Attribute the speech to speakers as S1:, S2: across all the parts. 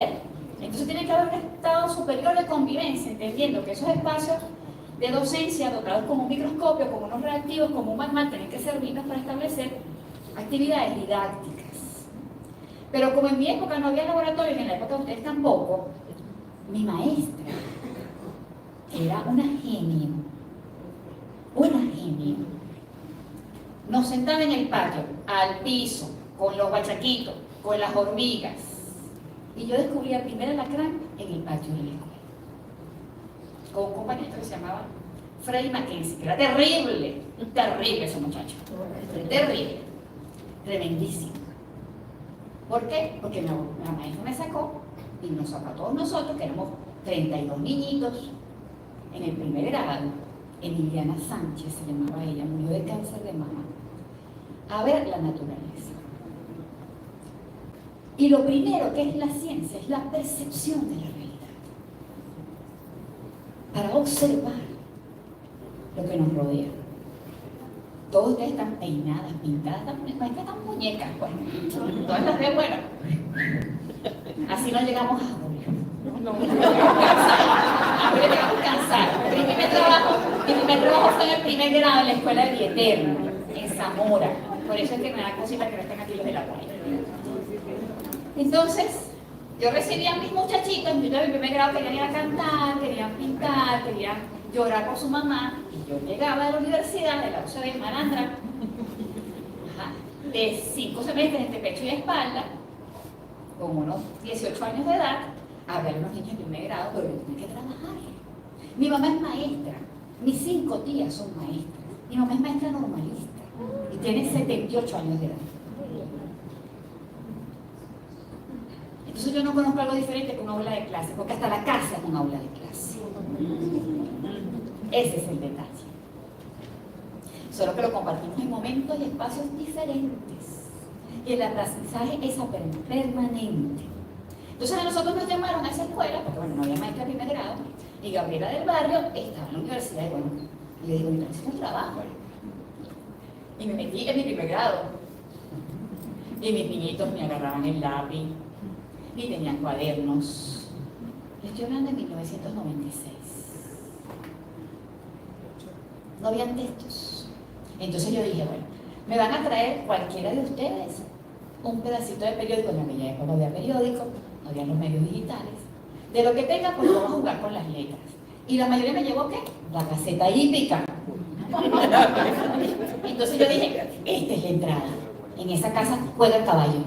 S1: Entonces tiene que haber un estado superior de convivencia, entendiendo que esos espacios de docencia dotados con un microscopio, con unos reactivos, como un manual, tienen que servirnos para establecer actividades didácticas. Pero como en mi época no había laboratorios, y en la época de ustedes tampoco, mi maestra era una genio, nos sentaba en el patio, al piso, con los bachaquitos, con las hormigas, y yo descubrí el primer alacrán en el patio de la escuela, con un compañero que se llamaba Freddy Mackenzie, que era terrible ese muchacho, terrible, tremendísimo. ¿Por qué? Porque la maestra me sacó y nos sacó a todos nosotros, que éramos 32 niñitos, en el primer grado. Emiliana Sánchez se llamaba ella, murió de cáncer de mama, a ver la naturaleza. Y lo primero que es la ciencia es la percepción de la realidad, para observar lo que nos rodea. Todos ustedes están peinadas, pintadas, están muñecas, bueno, todas las veo, bueno, así no llegamos a julio. No llegamos cansados. Mi primer trabajo fue en el primer grado en la escuela de Vieterno, en Zamora. Por eso es que me da cosita que no estén aquí los de la guaya. Entonces, yo recibía a mis muchachitos, en mi primer grado querían ir a cantar, querían pintar, querían llorar por su mamá, y yo llegaba de la universidad, de la UCB Malandra, de 5 semestres entre pecho y espalda, con unos 18 años de edad, a ver a los niños de primer grado, pero yo tenía que trabajar. Mi mamá es maestra, mis 5 tías son maestras, mi mamá es maestra normalista y tiene 78 años de edad. Entonces yo no conozco algo diferente que una aula de clase, porque hasta la casa es una aula de clase. Ese es el detalle. Solo que lo compartimos en momentos y espacios diferentes. Y el aprendizaje es permanente. Entonces a nosotros nos llamaron a esa escuela, porque bueno, no había maestra de primer grado, y Gabriela del Barrio estaba en la universidad, y bueno, y le digo, necesito un trabajo. Y me metí en mi primer grado. Y mis niñitos me agarraban el lápiz, y tenían cuadernos. Les estoy hablando de 1996. No habían textos. Entonces yo dije, bueno, me van a traer cualquiera de ustedes un pedacito de periódico. En aquella época no había periódico, no había los medios digitales. De lo que tenga, pues vamos a jugar con las letras. Y la mayoría me llevó, ¿qué? La Gaceta Hípica. Entonces yo dije, esta es la entrada. En esa casa juega el caballo.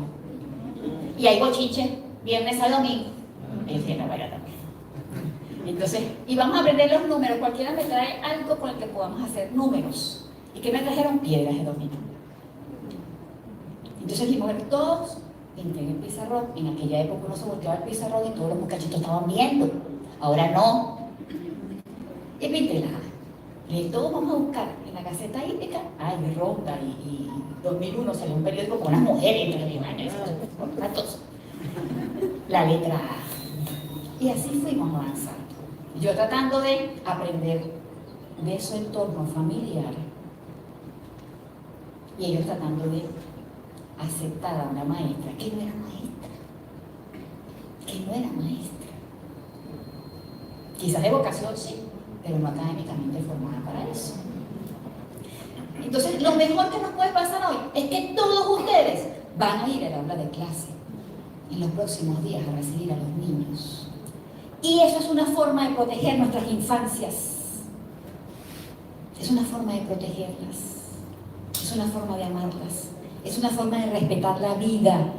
S1: Y hay bochinche, viernes a domingo. Y dije, no, vaya también. Entonces, y vamos a aprender los números. Cualquiera me trae algo con el que podamos hacer números. ¿Y qué me trajeron? Piedras de dominó. Entonces mi mujer, todos pinté en el pizarrón. En aquella época uno se volteaba el pizarrón y todos los muchachitos estaban viendo. Ahora no. Y pinté y todos vamos a buscar en la Gaceta Hípica. Ay, Ronda y 2001 salió un periódico con unas mujeres entre los años, con ratos. La letra A. Y así fuimos avanzando. Yo tratando de aprender de su entorno familiar y ellos tratando de aceptar a una maestra que no era maestra. Quizás de vocación sí, pero no académicamente formada para eso. Entonces, lo mejor que nos puede pasar hoy es que todos ustedes van a ir al aula de clase en los próximos días a recibir a los niños. Y eso es una forma de proteger nuestras infancias. Es una forma de protegerlas. Es una forma de amarlas. Es una forma de respetar la vida.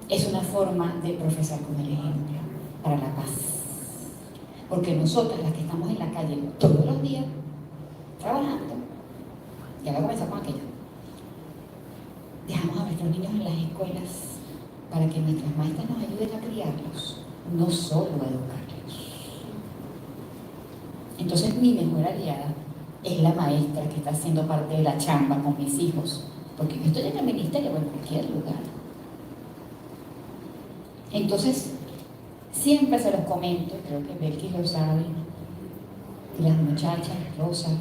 S1: Es una forma de profesar con el ejemplo para la paz. Porque nosotras, las que estamos en la calle todos los días, trabajando, ya voy a comenzar con aquello, dejamos a nuestros niños en las escuelas para que nuestras maestras nos ayuden a criarlos, no solo a educarlos. Entonces mi mejor aliada es la maestra que está haciendo parte de la chamba con mis hijos, porque yo estoy en el ministerio o en cualquier lugar. Entonces, siempre se los comento, creo que Belkis lo sabe, y las muchachas, Rosa,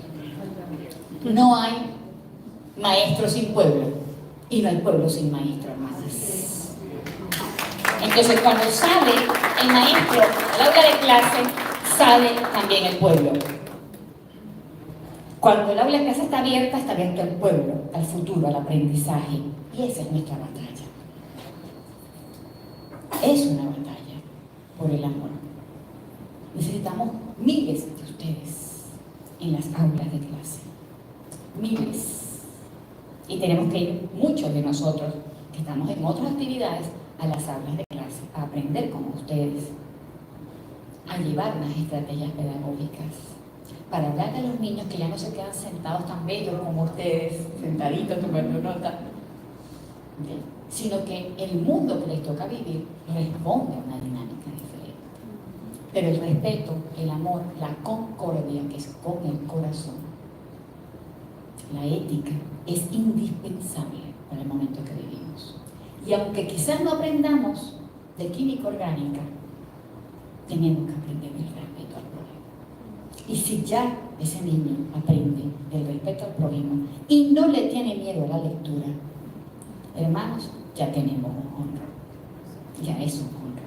S1: no hay maestro sin pueblo, y no hay pueblo sin maestro, hermanas. Entonces, cuando sale el maestro al aula de clase, sale también el pueblo. Cuando el aula de clase está abierto al pueblo, al futuro, al aprendizaje. Y esa es nuestra batalla. Es una batalla por el amor. Necesitamos miles de ustedes en las aulas de clase. Miles. Y tenemos que ir muchos de nosotros que estamos en otras actividades a las aulas de clase, a aprender como ustedes, a llevar unas estrategias pedagógicas para hablar a los niños que ya no se quedan sentados tan bellos como ustedes, sentaditos tomando nota, sino que el mundo que les toca vivir responde a una dinámica diferente. Pero el respeto, el amor, la concordia, que es con el corazón, la ética, es indispensable para el momento que vivimos. Y aunque quizás no aprendamos de química orgánica, tenemos que aprender el respeto al prójimo. Y si ya ese niño aprende el respeto al prójimo y no le tiene miedo a la lectura, hermanos, ya tenemos un honro. Ya es un honro.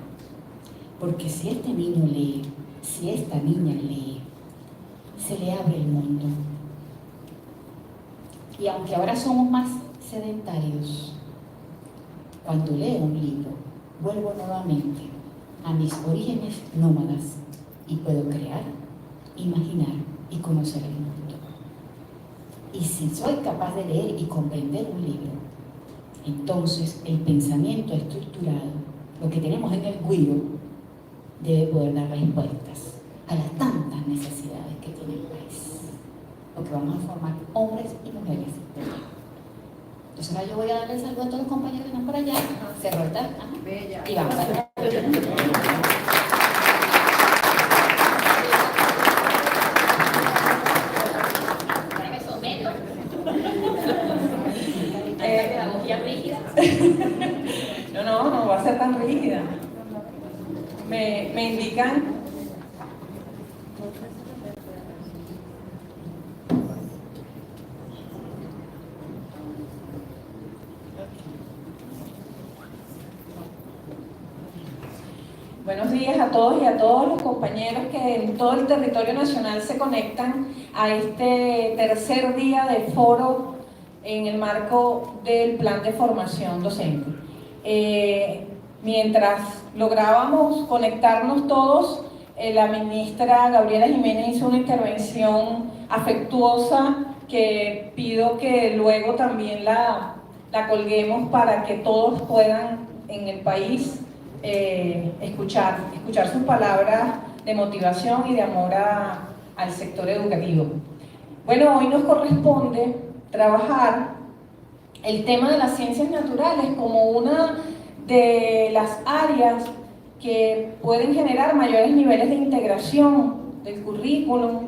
S1: Porque si este niño lee, si esta niña lee, se le abre el mundo. Y aunque ahora somos más sedentarios, cuando leo un libro, vuelvo nuevamente a mis orígenes nómadas y puedo crear, imaginar y conocer el mundo. Y si soy capaz de leer y comprender un libro, entonces el pensamiento estructurado, lo que tenemos en el guiro, debe poder dar respuestas a las tantas necesidades que tiene el país. Porque vamos a formar hombres y mujeres. Entonces ahora yo voy a darle el saludo a todos los compañeros que están por allá. Se rota. Y vamos a ver. Ahora me someto. Pedagogía rígida.
S2: No va a ser tan rígida. Me indican. Buenos días a todos y a todos los compañeros que en todo el territorio nacional se conectan a este tercer día del foro en el marco del plan de formación docente. Mientras lográbamos conectarnos todos, la ministra Gabriela Jiménez hizo una intervención afectuosa que pido que luego también la colguemos para que todos puedan en el país escuchar sus palabras de motivación y de amor al sector educativo. Bueno, hoy nos corresponde trabajar el tema de las ciencias naturales como una de las áreas que pueden generar mayores niveles de integración del currículum,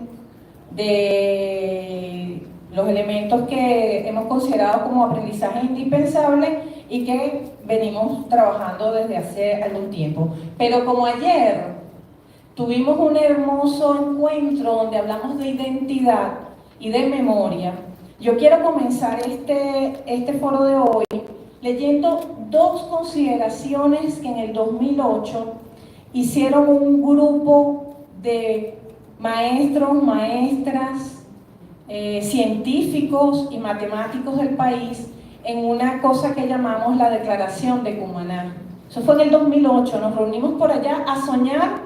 S2: de los elementos que hemos considerado como aprendizaje indispensable y que venimos trabajando desde hace algún tiempo. Pero como ayer tuvimos un hermoso encuentro donde hablamos de identidad y de memoria, yo quiero comenzar este foro de hoy leyendo dos consideraciones que en el 2008 hicieron un grupo de maestros, maestras, científicos y matemáticos del país en una cosa que llamamos la Declaración de Cumaná. Eso fue en el 2008, nos reunimos por allá a soñar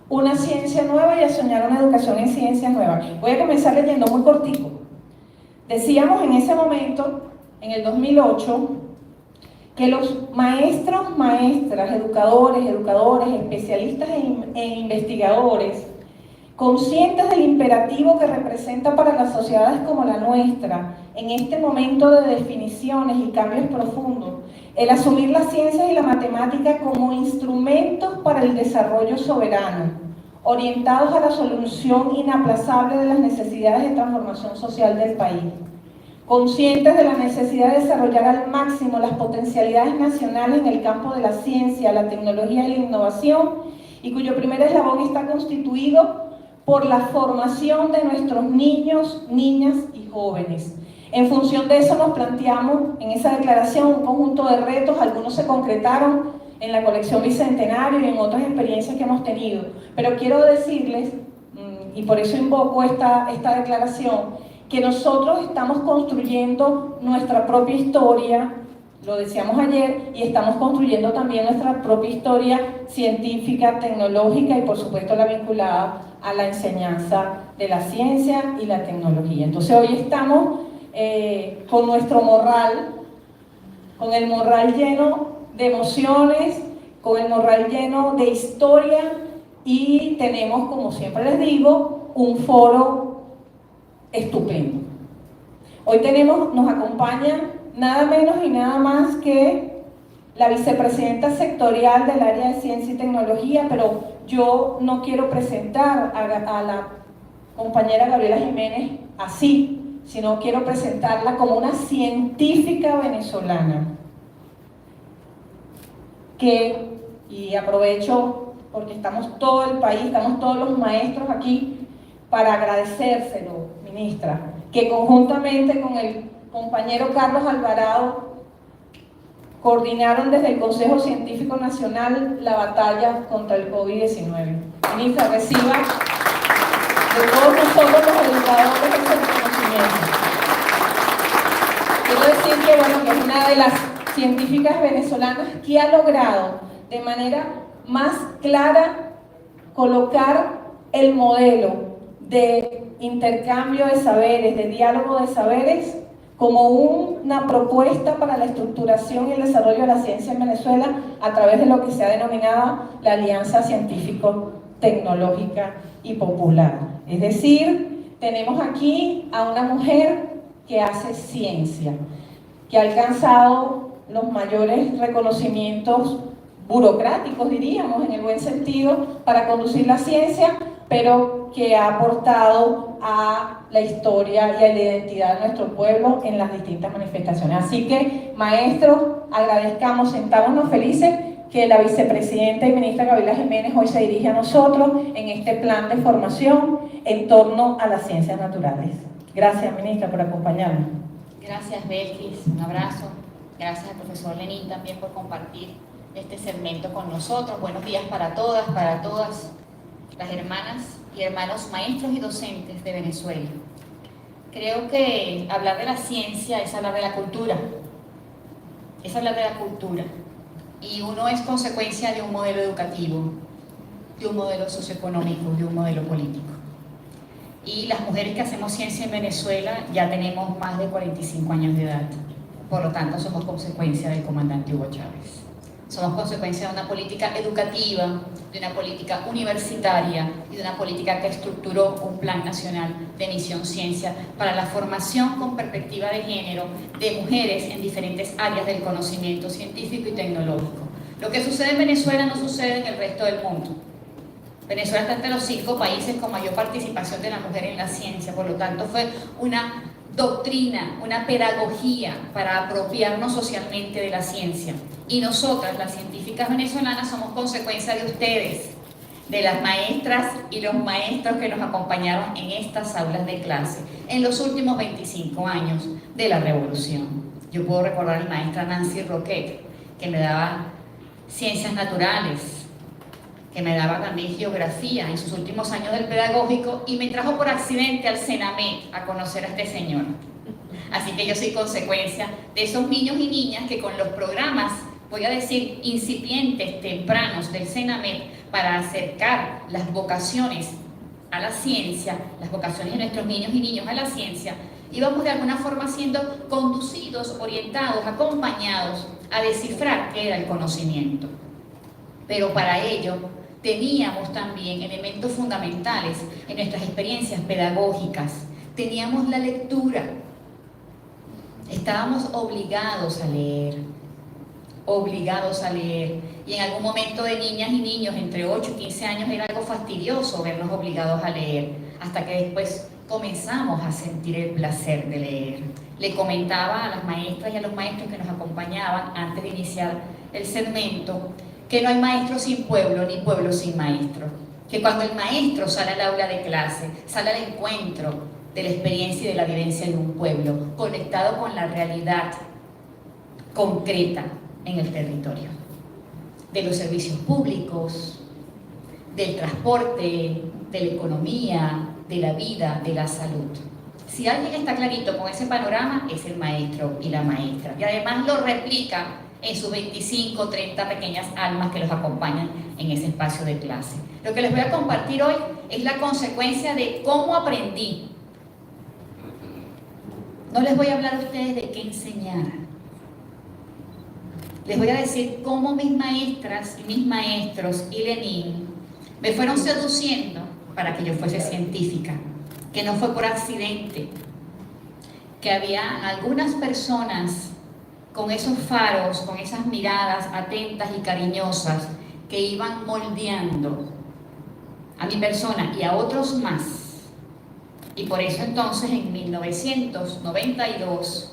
S2: una ciencia nueva y a soñar una educación en ciencias nuevas. Voy a comenzar leyendo muy cortico. Decíamos en ese momento, en el 2008, que los maestros, maestras, educadores, especialistas e investigadores, conscientes del imperativo que representa para las sociedades como la nuestra, en este momento de definiciones y cambios profundos, el asumir las ciencias y la matemática como instrumentos para el desarrollo soberano, orientados a la solución inaplazable de las necesidades de transformación social del país, conscientes de la necesidad de desarrollar al máximo las potencialidades nacionales en el campo de la ciencia, la tecnología y la innovación, y cuyo primer eslabón está constituido por la formación de nuestros niños, niñas y jóvenes. En función de eso nos planteamos en esa declaración un conjunto de retos, algunos se concretaron en la colección Bicentenario y en otras experiencias que hemos tenido. Pero quiero decirles, y por eso invoco esta declaración, que nosotros estamos construyendo nuestra propia historia, lo decíamos ayer, y estamos construyendo también nuestra propia historia científica, tecnológica y por supuesto la vinculada a la enseñanza de la ciencia y la tecnología. Entonces hoy estamos con nuestro morral, con el morral lleno de emociones, con el morral lleno de historia y tenemos, como siempre les digo, un foro estupendo. Hoy nos acompaña nada menos y nada más que la vicepresidenta sectorial del área de ciencia y tecnología, pero yo no quiero presentar a la compañera Gabriela Jiménez así, sino quiero presentarla como una científica venezolana que, y aprovecho porque estamos todo el país, estamos todos los maestros aquí para agradecérselo, ministra, que conjuntamente con el compañero Carlos Alvarado coordinaron desde el Consejo Científico Nacional la batalla contra el COVID-19. Ministra, reciba de todos nosotros los educadores ese reconocimiento. Quiero decir que, bueno, que es una de las científicas venezolanas que ha logrado de manera más clara colocar el modelo de intercambio de saberes, de diálogo de saberes, como una propuesta para la estructuración y el desarrollo de la ciencia en Venezuela a través de lo que se ha denominado la Alianza Científico-Tecnológica y Popular. Es decir, tenemos aquí a una mujer que hace ciencia, que ha alcanzado los mayores reconocimientos burocráticos, diríamos, en el buen sentido, para conducir la ciencia, pero que ha aportado a la historia y a la identidad de nuestro pueblo en las distintas manifestaciones. Así que, maestros, agradezcamos, sentámonos felices que la vicepresidenta y ministra Gabriela Jiménez hoy se dirige a nosotros en este plan de formación en torno a las ciencias naturales. Gracias, ministra, por acompañarnos.
S1: Gracias, Belkis, un abrazo. Gracias al profesor Lenín también por compartir este segmento con nosotros. Buenos días para todas las hermanas y hermanos maestros y docentes de Venezuela. Creo que hablar de la ciencia es hablar de la cultura, es hablar de la cultura, y uno es consecuencia de un modelo educativo, de un modelo socioeconómico, de un modelo político. Y las mujeres que hacemos ciencia en Venezuela ya tenemos más de 45 años de edad, por lo tanto somos consecuencia del comandante Hugo Chávez. Somos consecuencia de una política educativa, de una política universitaria y de una política que estructuró un plan nacional de misión ciencia para la formación con perspectiva de género de mujeres en diferentes áreas del conocimiento científico y tecnológico. Lo que sucede en Venezuela no sucede en el resto del mundo. Venezuela está entre los 5 países con mayor participación de la mujer en la ciencia, por lo tanto fue una doctrina, una pedagogía para apropiarnos socialmente de la ciencia. Y nosotras, las científicas venezolanas, somos consecuencia de ustedes, de las maestras y los maestros que nos acompañaron en estas aulas de clase en los últimos 25 años de la revolución. Yo puedo recordar a mi maestra Nancy Roquet, que me daba ciencias naturales, que me daba también geografía en sus últimos años del pedagógico, y me trajo por accidente al CENAMET a conocer a este señor. Así que yo soy consecuencia de esos niños y niñas que con los programas, voy a decir, incipientes, tempranos del CENAMET, para acercar las vocaciones a la ciencia, las vocaciones de nuestros niños y niñas a la ciencia, íbamos de alguna forma siendo conducidos, orientados, acompañados a descifrar qué era el conocimiento. Pero para ello teníamos también elementos fundamentales en nuestras experiencias pedagógicas. Teníamos la lectura. Estábamos obligados a leer, y en algún momento de niñas y niños entre 8 y 15 años era algo fastidioso vernos obligados a leer, hasta que después comenzamos a sentir el placer de leer. Le comentaba a las maestras y a los maestros que nos acompañaban antes de iniciar el segmento que no hay maestro sin pueblo, ni pueblo sin maestro, que cuando el maestro sale al aula de clase, sale al encuentro de la experiencia y de la vivencia de un pueblo, conectado con la realidad concreta en el territorio. de los servicios públicos, del transporte, de la economía, de la vida, de la salud. Si alguien está clarito con ese panorama, es el maestro y la maestra. Y además lo replica en sus 25 o 30 pequeñas almas que los acompañan en ese espacio de clase. Lo que les voy a compartir hoy es la consecuencia de cómo aprendí. No les voy a hablar a ustedes de qué enseñar. Les voy a decir cómo mis maestras y mis maestros y Lenin me fueron seduciendo para que yo fuese científica, que no fue por accidente, que había algunas personas con esos faros, con esas miradas atentas y cariñosas que iban moldeando a mi persona y a otros más. Y por eso entonces en 1992,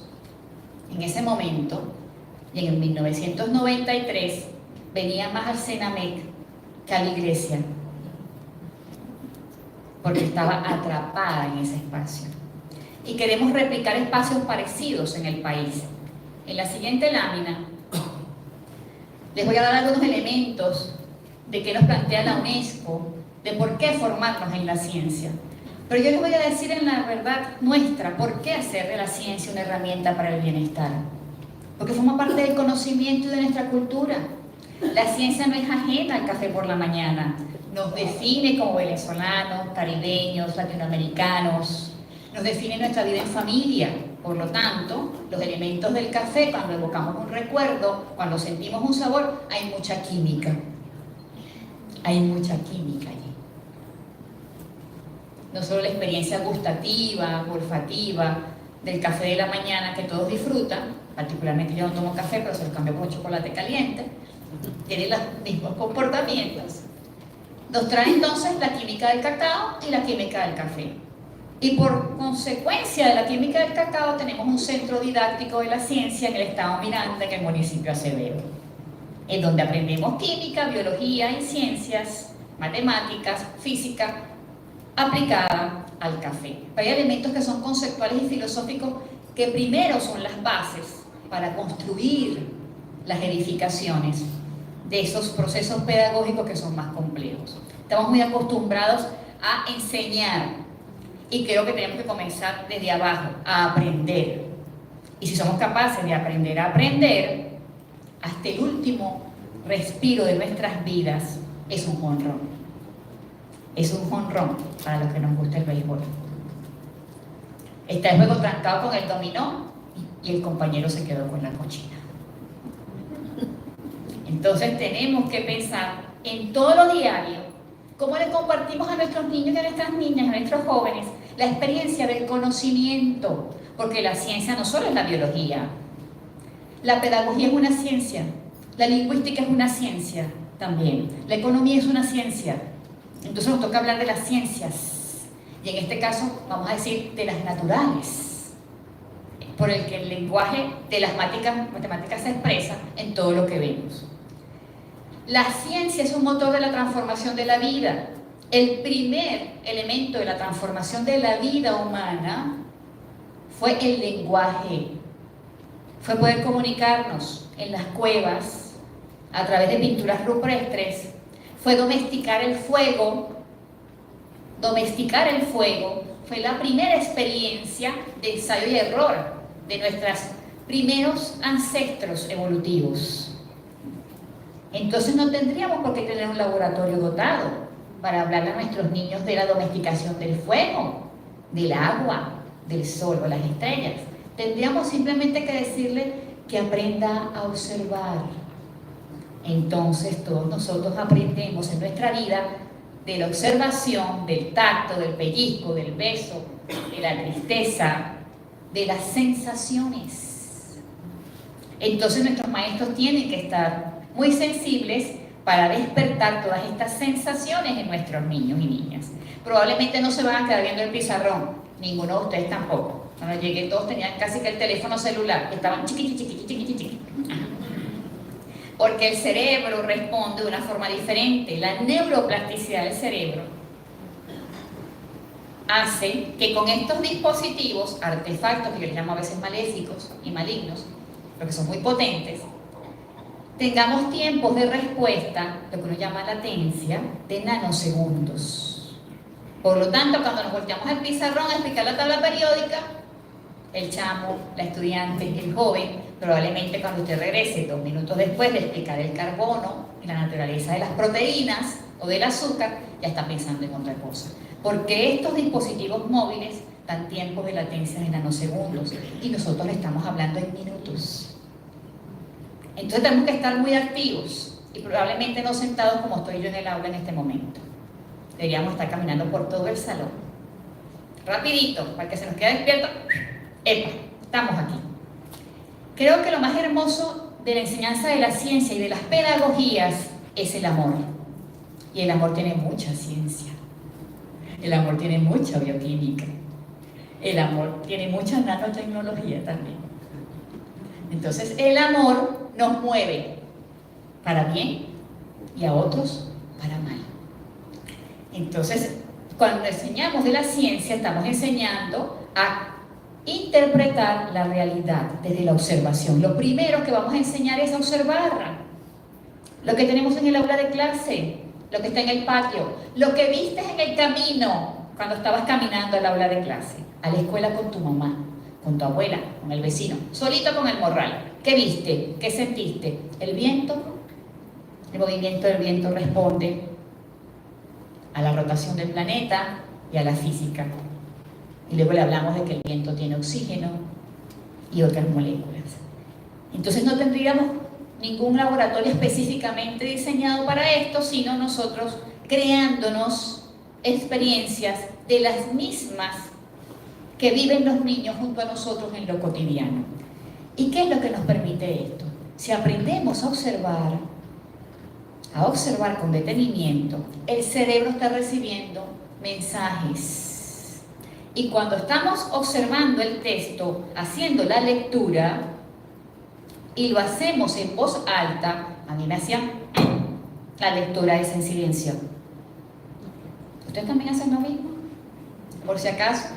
S1: en ese momento, y en 1993, venía más al Senamec que a la iglesia, porque estaba atrapada en ese espacio. Y queremos replicar espacios parecidos en el país. En la siguiente lámina les voy a dar algunos elementos de qué nos plantea la UNESCO, de por qué formarnos en la ciencia. Pero yo les voy a decir en la verdad nuestra, por qué hacer de la ciencia una herramienta para el bienestar. Porque forma parte del conocimiento de nuestra cultura. La ciencia no es ajena al café por la mañana. Nos define como venezolanos, caribeños, latinoamericanos. Nos define nuestra vida en familia. Por lo tanto, los elementos del café, cuando evocamos un recuerdo, cuando sentimos un sabor, hay mucha química. Hay mucha química allí. No solo la experiencia gustativa, olfativa, del café de la mañana que todos disfrutan, particularmente yo no tomo café, pero se lo cambio por chocolate caliente, tiene los mismos comportamientos. Nos trae entonces la química del cacao y la química del café. Y por consecuencia de la química del cacao tenemos un centro didáctico de la ciencia en el estado Miranda, en el municipio Acevedo, en donde aprendemos química, biología y ciencias, matemáticas, física, aplicada al café. Pero hay elementos que son conceptuales y filosóficos que primero son las bases para construir las edificaciones de esos procesos pedagógicos que son más complejos. Estamos muy acostumbrados a enseñar y creo que tenemos que comenzar desde abajo, a aprender. Y si somos capaces de aprender a aprender, hasta el último respiro de nuestras vidas es un jonrón. Es un jonrón para los que nos gusta el béisbol. Está el juego trancado con el dominó y el compañero se quedó con la cochina. Entonces tenemos que pensar en todo lo diario, cómo le compartimos a nuestros niños y a nuestras niñas, a nuestros jóvenes, la experiencia del conocimiento, porque la ciencia no solo es la biología, la pedagogía es una ciencia, la lingüística es una ciencia también, la economía es una ciencia. Entonces nos toca hablar de las ciencias, y en este caso vamos a decir de las naturales, por el que el lenguaje de las matemáticas se expresa en todo lo que vemos. La ciencia es un motor de la transformación de la vida. El primer elemento de la transformación de la vida humana fue el lenguaje, fue poder comunicarnos en las cuevas a través de pinturas rupestres, fue domesticar el fuego. Domesticar el fuego fue la primera experiencia de ensayo y error de nuestros primeros ancestros evolutivos. Entonces no tendríamos por qué tener un laboratorio dotado para hablarle a nuestros niños de la domesticación del fuego, del agua, del sol o las estrellas. Tendríamos simplemente que decirle que aprenda a observar. Entonces todos nosotros aprendemos en nuestra vida de la observación, del tacto, del pellizco, del beso, de la tristeza, de las sensaciones. Entonces nuestros maestros tienen que estar muy sensibles para despertar todas estas sensaciones en nuestros niños y niñas. Probablemente no se van a quedar viendo el pizarrón, ninguno de ustedes tampoco. Cuando llegué todos tenían casi que el teléfono celular, estaban chiqui. Porque el cerebro responde de una forma diferente. La neuroplasticidad del cerebro hace que con estos dispositivos, artefactos que yo les llamo a veces maléficos y malignos, porque son muy potentes, tengamos tiempos de respuesta, lo que uno llama latencia, de nanosegundos. Por lo tanto, cuando nos volteamos al pizarrón a explicar la tabla periódica, el chamo, la estudiante, el joven, probablemente cuando usted regrese 2 minutos después de explicar el carbono y la naturaleza de las proteínas o del azúcar, ya está pensando en otra cosa. Porque estos dispositivos móviles dan tiempos de latencia de nanosegundos y nosotros estamos hablando en minutos. Entonces tenemos que estar muy activos y probablemente no sentados como estoy yo en el aula en este momento. Deberíamos estar caminando por todo el salón. Rapidito, para que se nos quede despierto. ¡Epa! Estamos aquí. Creo que lo más hermoso de la enseñanza de la ciencia y de las pedagogías es el amor. Y el amor tiene mucha ciencia. El amor tiene mucha bioquímica. El amor tiene mucha nanotecnología también. Entonces, el amor nos mueve para bien y a otros para mal. Entonces, cuando enseñamos de la ciencia, estamos enseñando a interpretar la realidad desde la observación. Lo primero que vamos a enseñar es a observar lo que tenemos en el aula de clase, lo que está en el patio, lo que vistes en el camino cuando estabas caminando al aula de clase, a la escuela con tu mamá, con tu abuela, con el vecino, solito con el morral. ¿Qué viste? ¿Qué sentiste? ¿El viento? El movimiento del viento responde a la rotación del planeta y a la física. Y luego le hablamos de que el viento tiene oxígeno y otras moléculas. Entonces no tendríamos ningún laboratorio específicamente diseñado para esto, sino nosotros creándonos experiencias de las mismas que viven los niños junto a nosotros en lo cotidiano. ¿Y qué es lo que nos permite esto? Si aprendemos a observar con detenimiento, el cerebro está recibiendo mensajes. Y cuando estamos observando el texto, haciendo la lectura, y lo hacemos en voz alta, a mí me hacía la lectura es en silencio. ¿Ustedes también hacen lo mismo? Por si acaso.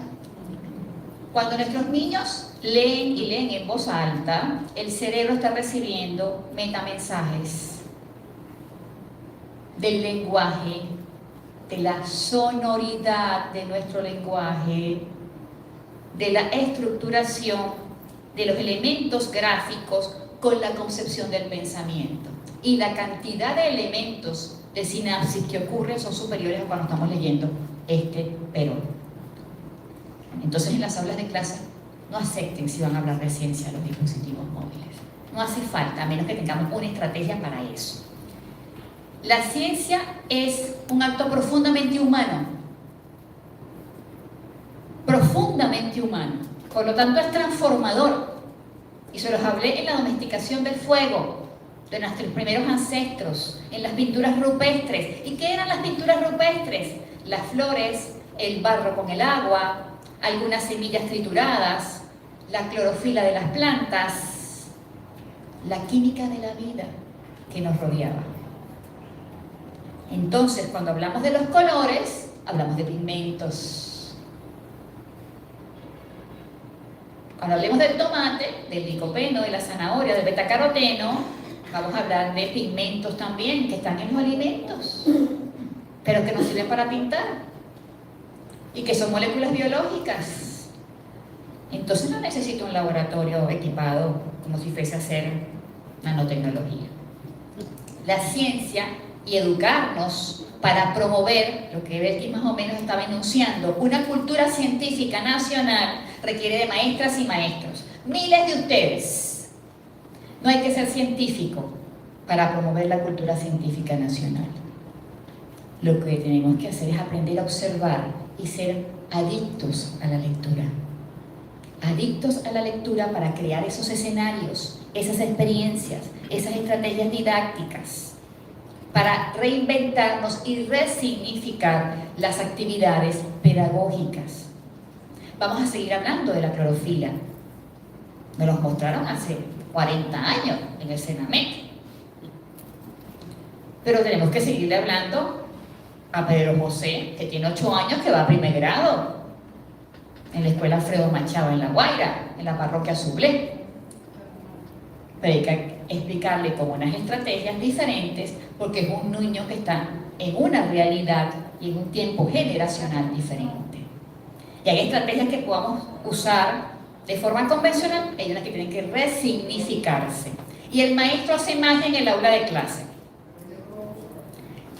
S1: Cuando nuestros niños leen y leen en voz alta, el cerebro está recibiendo metamensajes del lenguaje, de la sonoridad de nuestro lenguaje, de la estructuración, de los elementos gráficos con la concepción del pensamiento. Y la cantidad de elementos de sinapsis que ocurren son superiores a cuando estamos leyendo Perón. Entonces en las aulas de clase no acepten si van a hablar de ciencia los dispositivos móviles. No hace falta, a menos que tengamos una estrategia para eso. La ciencia es un acto profundamente humano. Profundamente humano. Por lo tanto es transformador. Y se los hablé en la domesticación del fuego, de nuestros primeros ancestros, en las pinturas rupestres. ¿Y qué eran las pinturas rupestres? Las flores, el barro con el agua, algunas semillas trituradas, la clorofila de las plantas, la química de la vida que nos rodeaba. Entonces, cuando hablamos de los colores, hablamos de pigmentos. Cuando hablemos del tomate, del licopeno, de la zanahoria, del betacaroteno, vamos a hablar de pigmentos también que están en los alimentos, pero que nos sirven para pintar y que son moléculas biológicas. Entonces no necesito un laboratorio equipado como si fuese a hacer nanotecnología. La ciencia y educarnos para promover lo que Belkis más o menos estaba enunciando, una cultura científica nacional requiere de maestras y maestros, miles de ustedes. No hay que ser científico para promover la cultura científica nacional. Lo que tenemos que hacer es aprender a observar y ser adictos a la lectura. Adictos a la lectura para crear esos escenarios, esas experiencias, esas estrategias didácticas, para reinventarnos y resignificar las actividades pedagógicas. Vamos a seguir hablando de la clorofila. Nos los mostraron hace 40 años en el Senamet. Pero tenemos que seguirle hablando a Pedro José, que tiene 8 años, que va a primer grado en la escuela Alfredo Machado en La Guaira, en la parroquia Sublé. Predica explicarle con unas estrategias diferentes, porque es un niño que está en una realidad y en un tiempo generacional diferente. Y hay estrategias que podamos usar de forma convencional, hay unas que tienen que resignificarse. Y el maestro hace magia en el aula de clase.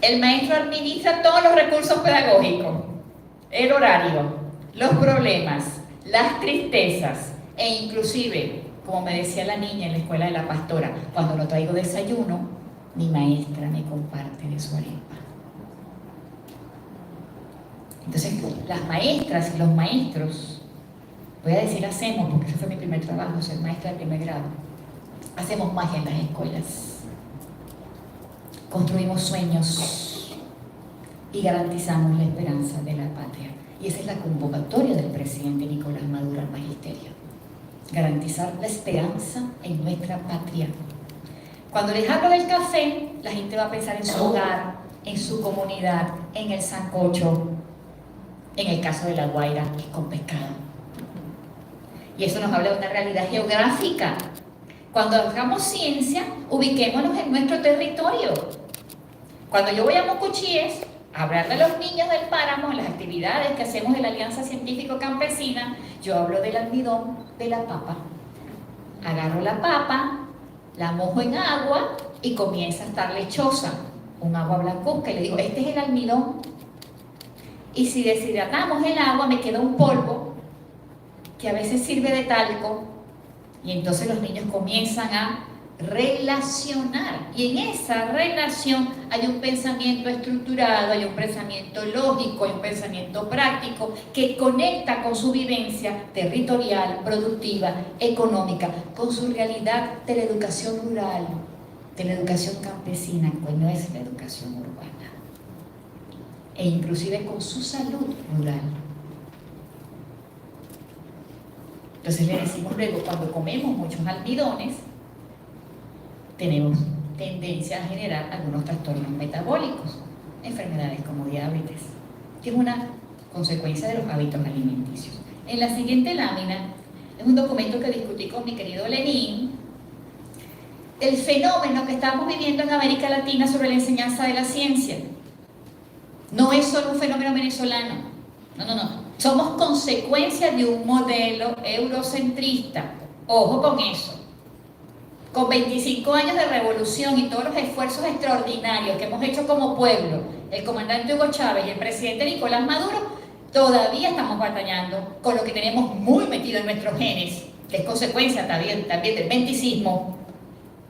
S1: El maestro administra todos los recursos pedagógicos, el horario, los problemas, las tristezas, e inclusive, como me decía la niña en la escuela de la pastora, cuando no traigo desayuno, mi maestra me comparte de su arepa. Entonces, las maestras y los maestros, voy a decir hacemos, porque ese fue mi primer trabajo, ser maestra de primer grado, hacemos magia en las escuelas. Construimos sueños y garantizamos la esperanza de la patria. Y esa es la convocatoria del presidente Nicolás Maduro al magisterio. Garantizar la esperanza en nuestra patria. Cuando les hablo del café, la gente va a pensar en su hogar, en su comunidad, en el sancocho, en el caso de La Guaira, con pescado. Y eso nos habla de una realidad geográfica. Cuando hagamos ciencia, ubiquémonos en nuestro territorio. Cuando yo voy a Mocochíes a hablarle a los niños del páramo, en las actividades que hacemos en la Alianza Científico-Campesina, yo hablo del almidón de la papa. Agarro la papa, la mojo en agua y comienza a estar lechosa, un agua blancuzca, y le digo, este es el almidón. Y si deshidratamos el agua, me queda un polvo que a veces sirve de talco. Y entonces los niños comienzan a relacionar. Y en esa relación hay un pensamiento estructurado, hay un pensamiento lógico, hay un pensamiento práctico que conecta con su vivencia territorial, productiva, económica, con su realidad de la educación rural, de la educación campesina, que no es la educación urbana. E inclusive con su salud rural. Entonces le decimos luego, cuando comemos muchos almidones, tenemos tendencia a generar algunos trastornos metabólicos, enfermedades como diabetes, que es una consecuencia de los hábitos alimenticios. En la siguiente lámina, es un documento que discutí con mi querido Lenín, el fenómeno que estamos viviendo en América Latina sobre la enseñanza de la ciencia. No es solo un fenómeno venezolano, no. Somos consecuencia de un modelo eurocentrista. Ojo con eso. Con 25 años de revolución y todos los esfuerzos extraordinarios que hemos hecho como pueblo, el comandante Hugo Chávez y el presidente Nicolás Maduro, todavía estamos batallando con lo que tenemos muy metido en nuestros genes, que es consecuencia también del mesticismo,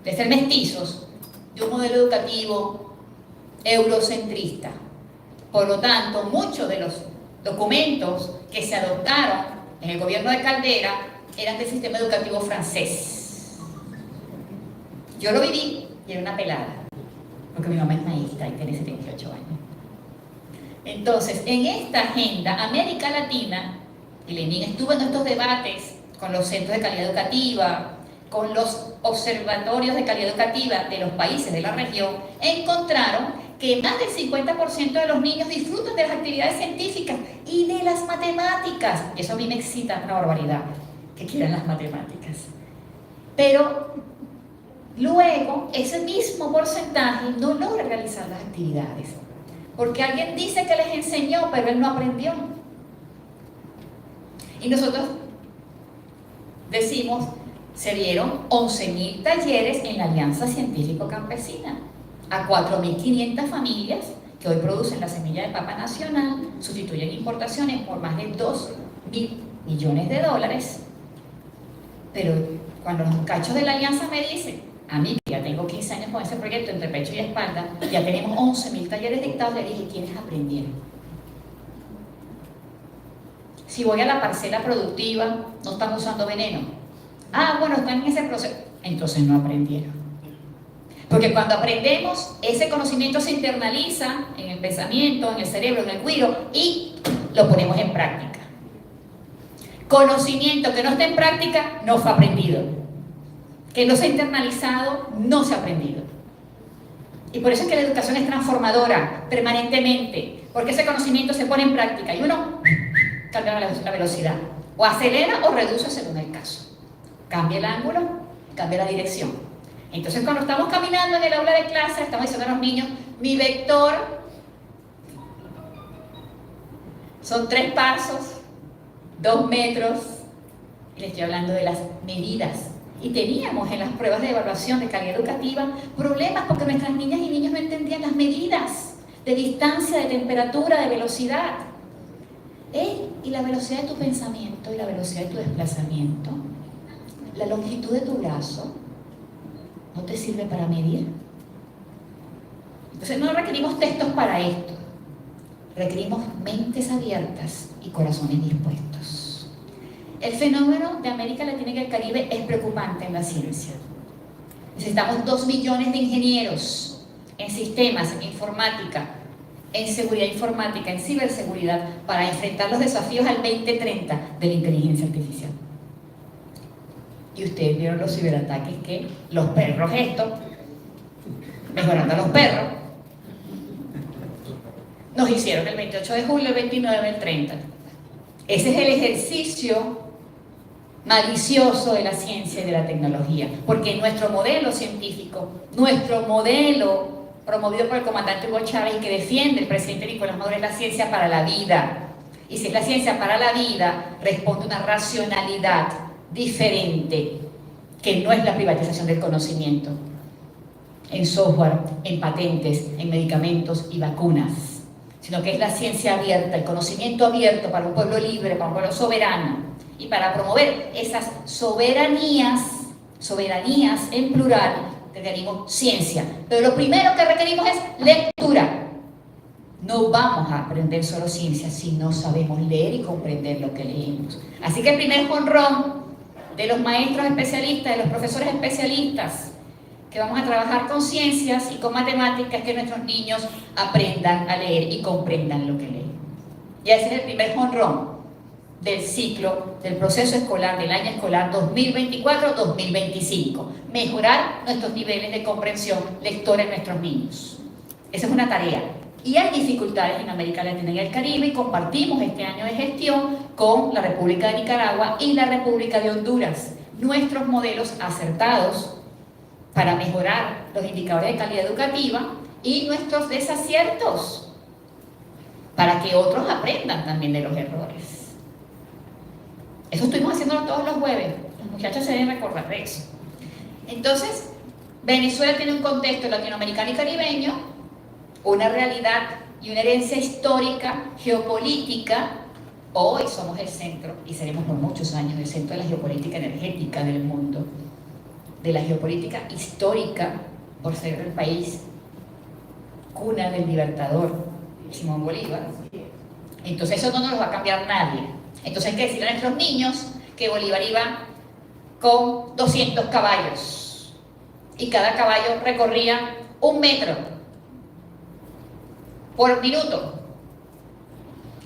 S1: de ser mestizos, de un modelo educativo eurocentrista. Por lo tanto, muchos de los documentos que se adoptaron en el gobierno de Caldera eran del sistema educativo francés. Yo lo viví y era una pelada, porque mi mamá es maestra y tiene 78 años. Entonces, en esta agenda, América Latina, y Lenín estuvo en estos debates con los centros de calidad educativa, con los observatorios de calidad educativa de los países de la región, encontraron que más del 50% de los niños disfrutan de las actividades científicas y de las matemáticas. Eso a mí me excita una barbaridad, que quieran las matemáticas. Pero luego, ese mismo porcentaje no logra realizar las actividades, porque alguien dice que les enseñó, pero él no aprendió. Y nosotros decimos, se dieron 11.000 talleres en la Alianza Científico-Campesina a 4.500 familias que hoy producen la semilla de papa nacional, sustituyen importaciones por más de 2.000 millones de dólares. Pero cuando los muchachos de la Alianza me dicen, a mí ya tengo 15 años con ese proyecto entre pecho y espalda, ya tenemos 11.000 talleres dictados, le dije, ¿quiénes aprendieron? Si voy a la parcela productiva, no están usando veneno. Bueno, están en ese proceso. Entonces no aprendieron. Porque cuando aprendemos, ese conocimiento se internaliza en el pensamiento, en el cerebro, en el cuiro y lo ponemos en práctica. Conocimiento que no está en práctica no fue aprendido. Que no se ha internalizado no se ha aprendido. Y por eso es que la educación es transformadora permanentemente, porque ese conocimiento se pone en práctica y uno cambia la velocidad, o acelera o reduce según el caso. Cambia el ángulo, cambia la dirección. Entonces, cuando estamos caminando en el aula de clase, estamos diciendo a los niños, mi vector son 3 pasos, 2 metros, y les estoy hablando de las medidas. Y teníamos en las pruebas de evaluación de calidad educativa problemas porque nuestras niñas y niños no entendían las medidas de distancia, de temperatura, de velocidad. Y la velocidad de tu pensamiento y la velocidad de tu desplazamiento, la longitud de tu brazo, ¿no te sirve para medir? Entonces no requerimos textos para esto, requerimos mentes abiertas y corazones dispuestos. El fenómeno de América Latina y el Caribe es preocupante en la ciencia. Necesitamos 2 millones de ingenieros en sistemas, en informática, en seguridad informática, en ciberseguridad, para enfrentar los desafíos al 2030 de la inteligencia artificial. Y ustedes vieron los ciberataques que los perros estos, mejorando a los perros, nos hicieron el 28 de julio, el 29, el 30. Ese es el ejercicio malicioso de la ciencia y de la tecnología, porque nuestro modelo científico, nuestro modelo promovido por el comandante Hugo Chávez y que defiende el presidente Nicolás Maduro, es la ciencia para la vida. Y si es la ciencia para la vida, responde a una racionalidad diferente, que no es la privatización del conocimiento en software, en patentes, en medicamentos y vacunas, sino que es la ciencia abierta, el conocimiento abierto para un pueblo libre, para un pueblo soberano, y para promover esas soberanías en plural, requerimos ciencia. Pero lo primero que requerimos es lectura. No vamos a aprender solo ciencia si no sabemos leer y comprender lo que leemos. Así que el primer jonrón de los maestros especialistas, de los profesores especialistas, que vamos a trabajar con ciencias y con matemáticas, es que nuestros niños aprendan a leer y comprendan lo que leen. Y ese es el primer jonrón del ciclo, del proceso escolar, del año escolar 2024-2025. Mejorar nuestros niveles de comprensión lectora en nuestros niños. Esa es una tarea. Y hay dificultades en América Latina y el Caribe, y compartimos este año de gestión con la República de Nicaragua y la República de Honduras nuestros modelos acertados para mejorar los indicadores de calidad educativa y nuestros desaciertos para que otros aprendan también de los errores. Eso estuvimos haciéndolo todos los jueves. Los muchachos se deben recordar de eso. Entonces, Venezuela tiene un contexto latinoamericano y caribeño, una realidad y una herencia histórica, geopolítica. Hoy somos el centro, y seremos por muchos años el centro de la geopolítica energética del mundo, de la geopolítica histórica, por ser el país cuna del libertador Simón Bolívar. Entonces eso no nos lo va a cambiar nadie. Entonces hay que decirle a nuestros niños que Bolívar iba con 200 caballos y cada caballo recorría 1 metro por minuto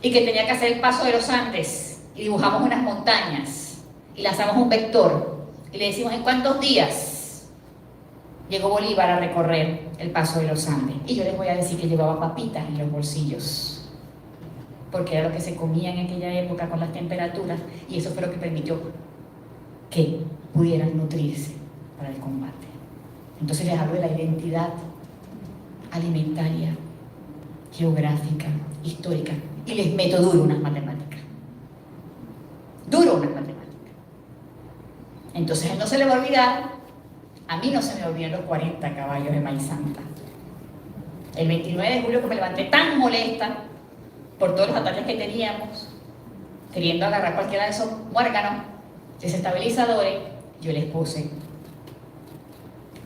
S1: y que tenía que hacer el paso de los Andes, y dibujamos unas montañas y lanzamos un vector y le decimos en cuántos días llegó Bolívar a recorrer el paso de los Andes. Y yo les voy a decir que llevaba papitas en los bolsillos, porque era lo que se comía en aquella época con las temperaturas, y eso fue lo que permitió que pudieran nutrirse para el combate. Entonces les hablo de la identidad alimentaria, geográfica, histórica, y les meto duro unas matemáticas. Duro unas matemáticas. Entonces a él no se le va a olvidar, a mí no se me olvidan los 40 caballos de Maíz Santa. El 29 de julio, que me levanté tan molesta por todos los ataques que teníamos, queriendo agarrar cualquiera de esos muérganos, desestabilizadores, yo les puse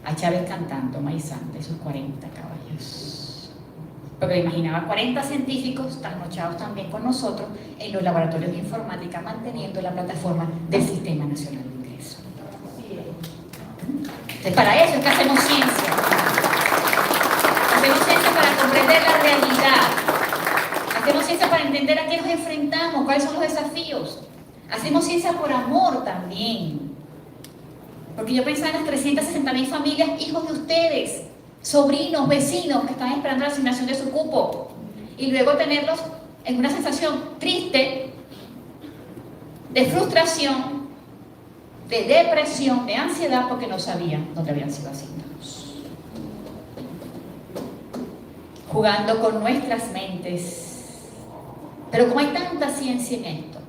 S1: a Chávez cantando Maíz Santa, esos 40 caballos. Porque me imaginaba 40 científicos trasnochados también con nosotros en los laboratorios de informática, manteniendo la plataforma del Sistema Nacional de Ingreso. Entonces, para eso es que hacemos ciencia. Hacemos ciencia para comprender la realidad. Hacemos ciencia para entender a qué nos enfrentamos, cuáles son los desafíos. Hacemos ciencia por amor también. Porque yo pensaba en las 360.000 familias, hijos de ustedes, sobrinos, vecinos que están esperando la asignación de su cupo. Y luego tenerlos en una sensación triste, de frustración, de depresión, de ansiedad, porque no sabían dónde habían sido asignados. jugando con nuestras mentes. Pero como hay tanta ciencia en esto,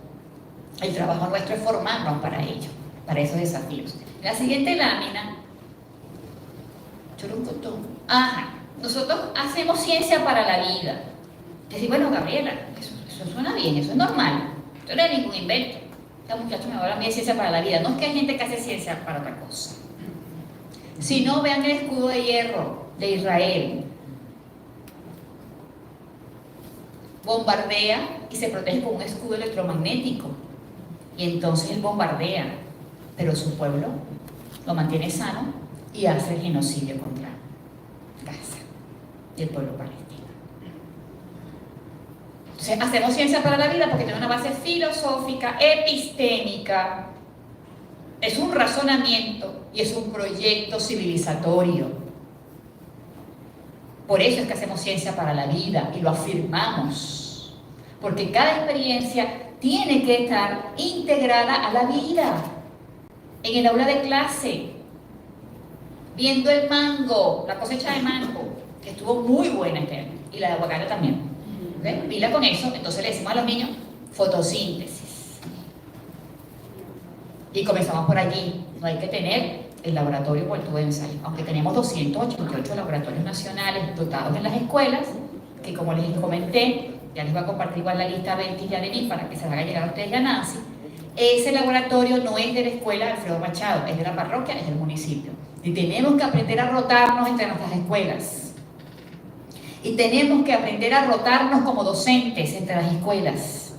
S1: el trabajo nuestro es formarnos para ello, para esos desafíos. En la siguiente lámina, ajá, nosotros hacemos ciencia para la vida. Decir, bueno, Gabriela, eso suena bien, eso es normal, esto no es ningún invento. Este muchacho me habla a mí de ciencia para la vida. No es que hay gente que hace ciencia para otra cosa. Si no, vean el escudo de hierro de Israel. Bombardea y se protege con un escudo electromagnético. Y entonces él bombardea, pero su pueblo lo mantiene sano y hace el genocidio contra Gaza y el pueblo palestino. Entonces, hacemos ciencia para la vida porque tiene una base filosófica, epistémica, es un razonamiento y es un proyecto civilizatorio. Por eso es que hacemos ciencia para la vida y lo afirmamos, porque cada experiencia tiene que estar integrada a la vida. En el aula de clase, viendo el mango, la cosecha de mango, que estuvo muy buena este año, y la de aguacate también. ¿Okay? Pila con eso, entonces le decimos a los niños fotosíntesis. Y comenzamos por allí. No hay que tener el laboratorio o el tubo de ensayo, aunque tenemos 288 laboratorios nacionales dotados en las escuelas, que como les comenté, ya les voy a compartir igual la lista a Betty y a Denis para que se la haga llegar a ustedes y a Nancy. Ese laboratorio no es de la escuela Alfredo Machado, es de la parroquia, es del municipio. Y tenemos que aprender a rotarnos entre nuestras escuelas. Y tenemos que aprender a rotarnos como docentes entre las escuelas,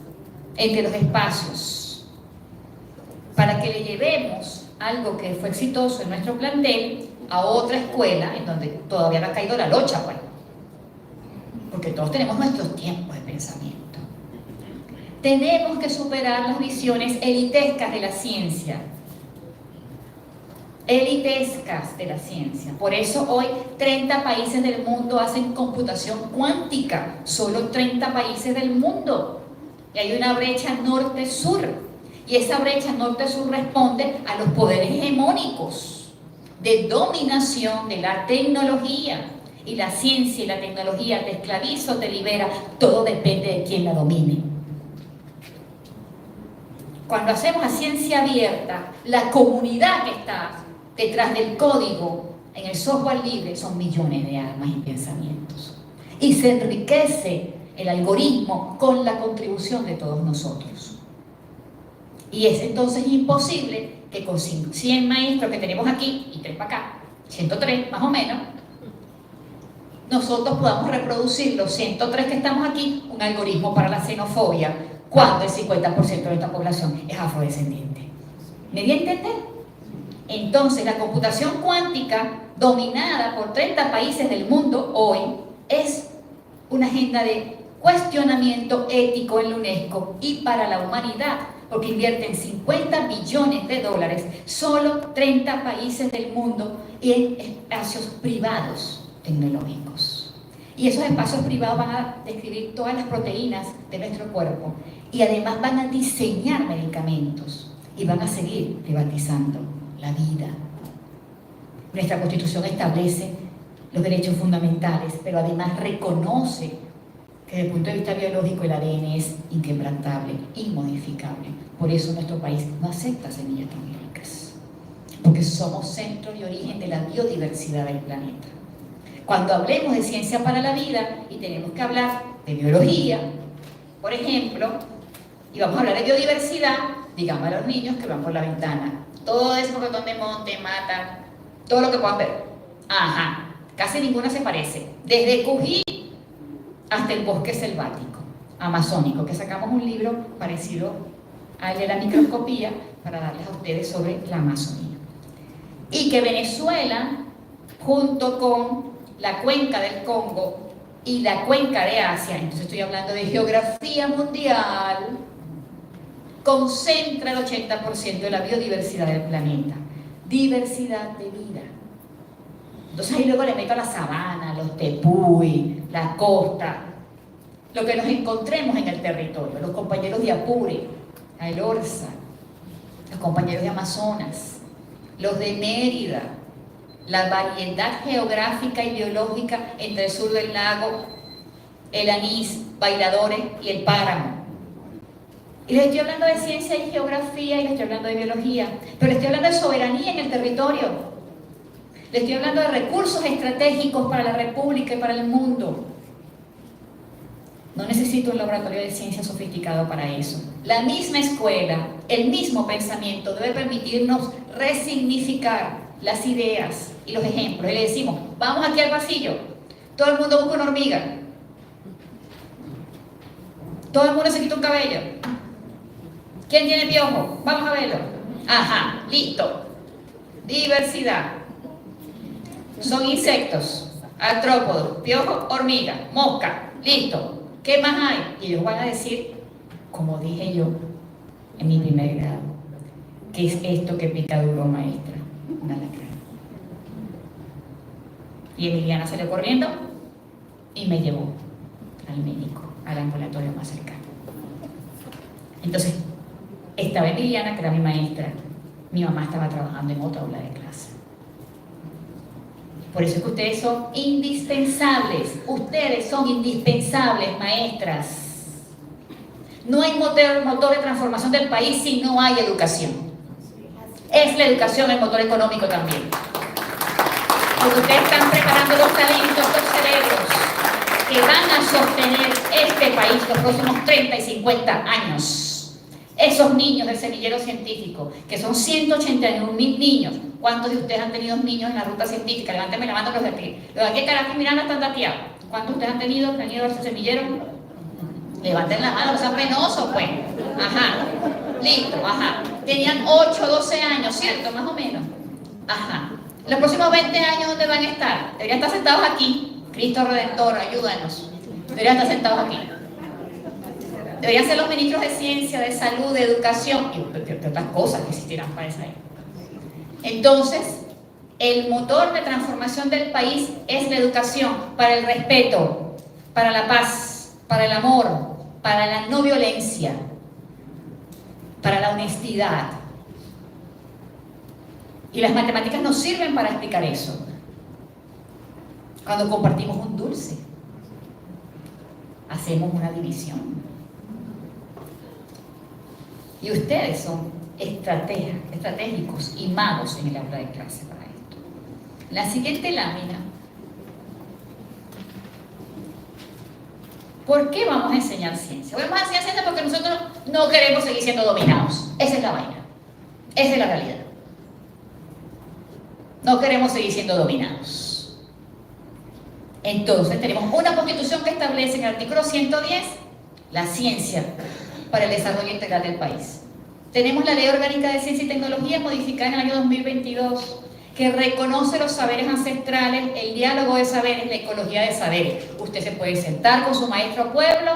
S1: entre los espacios, para que le llevemos algo que fue exitoso en nuestro plantel a otra escuela en donde todavía no ha caído la locha, pues. Porque todos tenemos nuestros tiempos de pensamiento. Tenemos que superar las visiones elitescas de la ciencia. Elitescas de la ciencia. Por eso hoy 30 países del mundo hacen computación cuántica. Solo 30 países del mundo. Y hay una brecha norte-sur. Y esa brecha norte-sur responde a los poderes hegemónicos de dominación de la tecnología. Y la ciencia y la tecnología te esclaviza o te libera. Todo depende de quién la domine. Cuando hacemos a ciencia abierta, la comunidad que está detrás del código en el software libre son millones de almas y pensamientos. Y se enriquece el algoritmo con la contribución de todos nosotros. Y es entonces imposible que con 100 maestros que tenemos aquí, y 3 para acá, 103 más o menos, nosotros podamos reproducir los 103 que estamos aquí, un algoritmo para la xenofobia, cuando el 50% de nuestra población es afrodescendiente. ¿Me di a entender? Entonces, la computación cuántica, dominada por 30 países del mundo hoy, es una agenda de cuestionamiento ético en la UNESCO y para la humanidad, porque invierten 50 billones de dólares solo 30 países del mundo en espacios privados tecnológicos. Y esos espacios privados van a describir todas las proteínas de nuestro cuerpo y además van a diseñar medicamentos y van a seguir privatizando la vida. Nuestra Constitución establece los derechos fundamentales, pero además reconoce que desde el punto de vista biológico el ADN es inquebrantable, inmodificable. Por eso nuestro país no acepta semillas transgénicas, porque somos centro y origen de la biodiversidad del planeta. Cuando hablemos de ciencia para la vida y tenemos que hablar de biología, por ejemplo, y vamos a hablar de biodiversidad, digamos a los niños que van por la ventana. Todo ese botón de monte, mata, todo lo que puedan ver. Ajá, casi ninguna se parece. Desde Cují hasta el bosque selvático, amazónico, que sacamos un libro parecido al de la microscopía para darles a ustedes sobre la Amazonía. Y que Venezuela, junto con la cuenca del Congo y la cuenca de Asia, entonces estoy hablando de geografía mundial, concentra el 80% de la biodiversidad del planeta. Diversidad de vida. Entonces ahí luego le meto a la sabana, los tepuy, la costa, lo que nos encontremos en el territorio, los compañeros de Apure, el Orza, los compañeros de Amazonas, los de Mérida, la variedad geográfica y biológica entre el sur del lago el anís, bailadores y el páramo. Y les estoy hablando de ciencia y geografía y les estoy hablando de biología, pero les estoy hablando de soberanía en el territorio. Les estoy hablando de recursos estratégicos para la República y para el mundo. No necesito un laboratorio de ciencia sofisticado para eso. La misma escuela, el mismo pensamiento debe permitirnos resignificar las ideas y los ejemplos. Y le decimos, vamos aquí al pasillo, todo el mundo busca una hormiga, todo el mundo se quita un cabello. ¿Quién tiene piojo? Vamos a verlo. Ajá, listo. Diversidad. Son insectos, artrópodos, piojo, hormiga, mosca, listo. ¿Qué más hay? Y ellos van a decir, como dije yo en mi primer grado, ¿qué es esto que pica duro, maestra? Un alacrán. Y Emiliana salió corriendo y me llevó al médico, al ambulatorio más cercano. Entonces, estaba Emiliana, que era mi maestra. Mi mamá estaba trabajando en otra aula de clase. Por eso es que ustedes son indispensables. Ustedes son indispensables, maestras. No hay motor de transformación del país si no hay educación. Es la educación el motor económico también. Porque ustedes están preparando los talentos, los cerebros que van a sostener este país los próximos 30 y 50 años. Esos niños del semillero científico, que son 181.000 niños. ¿Cuántos de ustedes han tenido niños en la ruta científica? Levántame la mano los de aquí. Los de aquí, Caracas, Miranda, están dateados. ¿Cuántos de ustedes han tenido que han ido al semillero? Levanten la mano, no sean penosos, pues. Ajá. Listo, ajá. Tenían 8, 12 años, ¿cierto? Más o menos. Ajá. Los próximos 20 años, ¿dónde van a estar? Deberían estar sentados aquí. Cristo Redentor, ayúdanos. Deberían estar sentados aquí. Deberían ser los ministros de ciencia, de salud, de educación y de otras cosas que existirán para esa época. Entonces, el motor de transformación del país es la educación para el respeto, para la paz, para el amor, para la no violencia, para la honestidad. Y las matemáticas nos sirven para explicar eso. Cuando compartimos un dulce, hacemos una división. Y ustedes son estratégicos y magos en el aula de clase para esto. La siguiente lámina. ¿Por qué vamos a enseñar ciencia? Vamos a enseñar ciencia porque nosotros no queremos seguir siendo dominados. Esa es la vaina. Esa es la realidad. No queremos seguir siendo dominados. Entonces tenemos una constitución que establece en el artículo 110 la ciencia para el desarrollo integral del país. Tenemos la Ley Orgánica de Ciencia y Tecnología modificada en el año 2022 que reconoce los saberes ancestrales, el diálogo de saberes, la ecología de saberes. Usted se puede sentar con su maestro pueblo,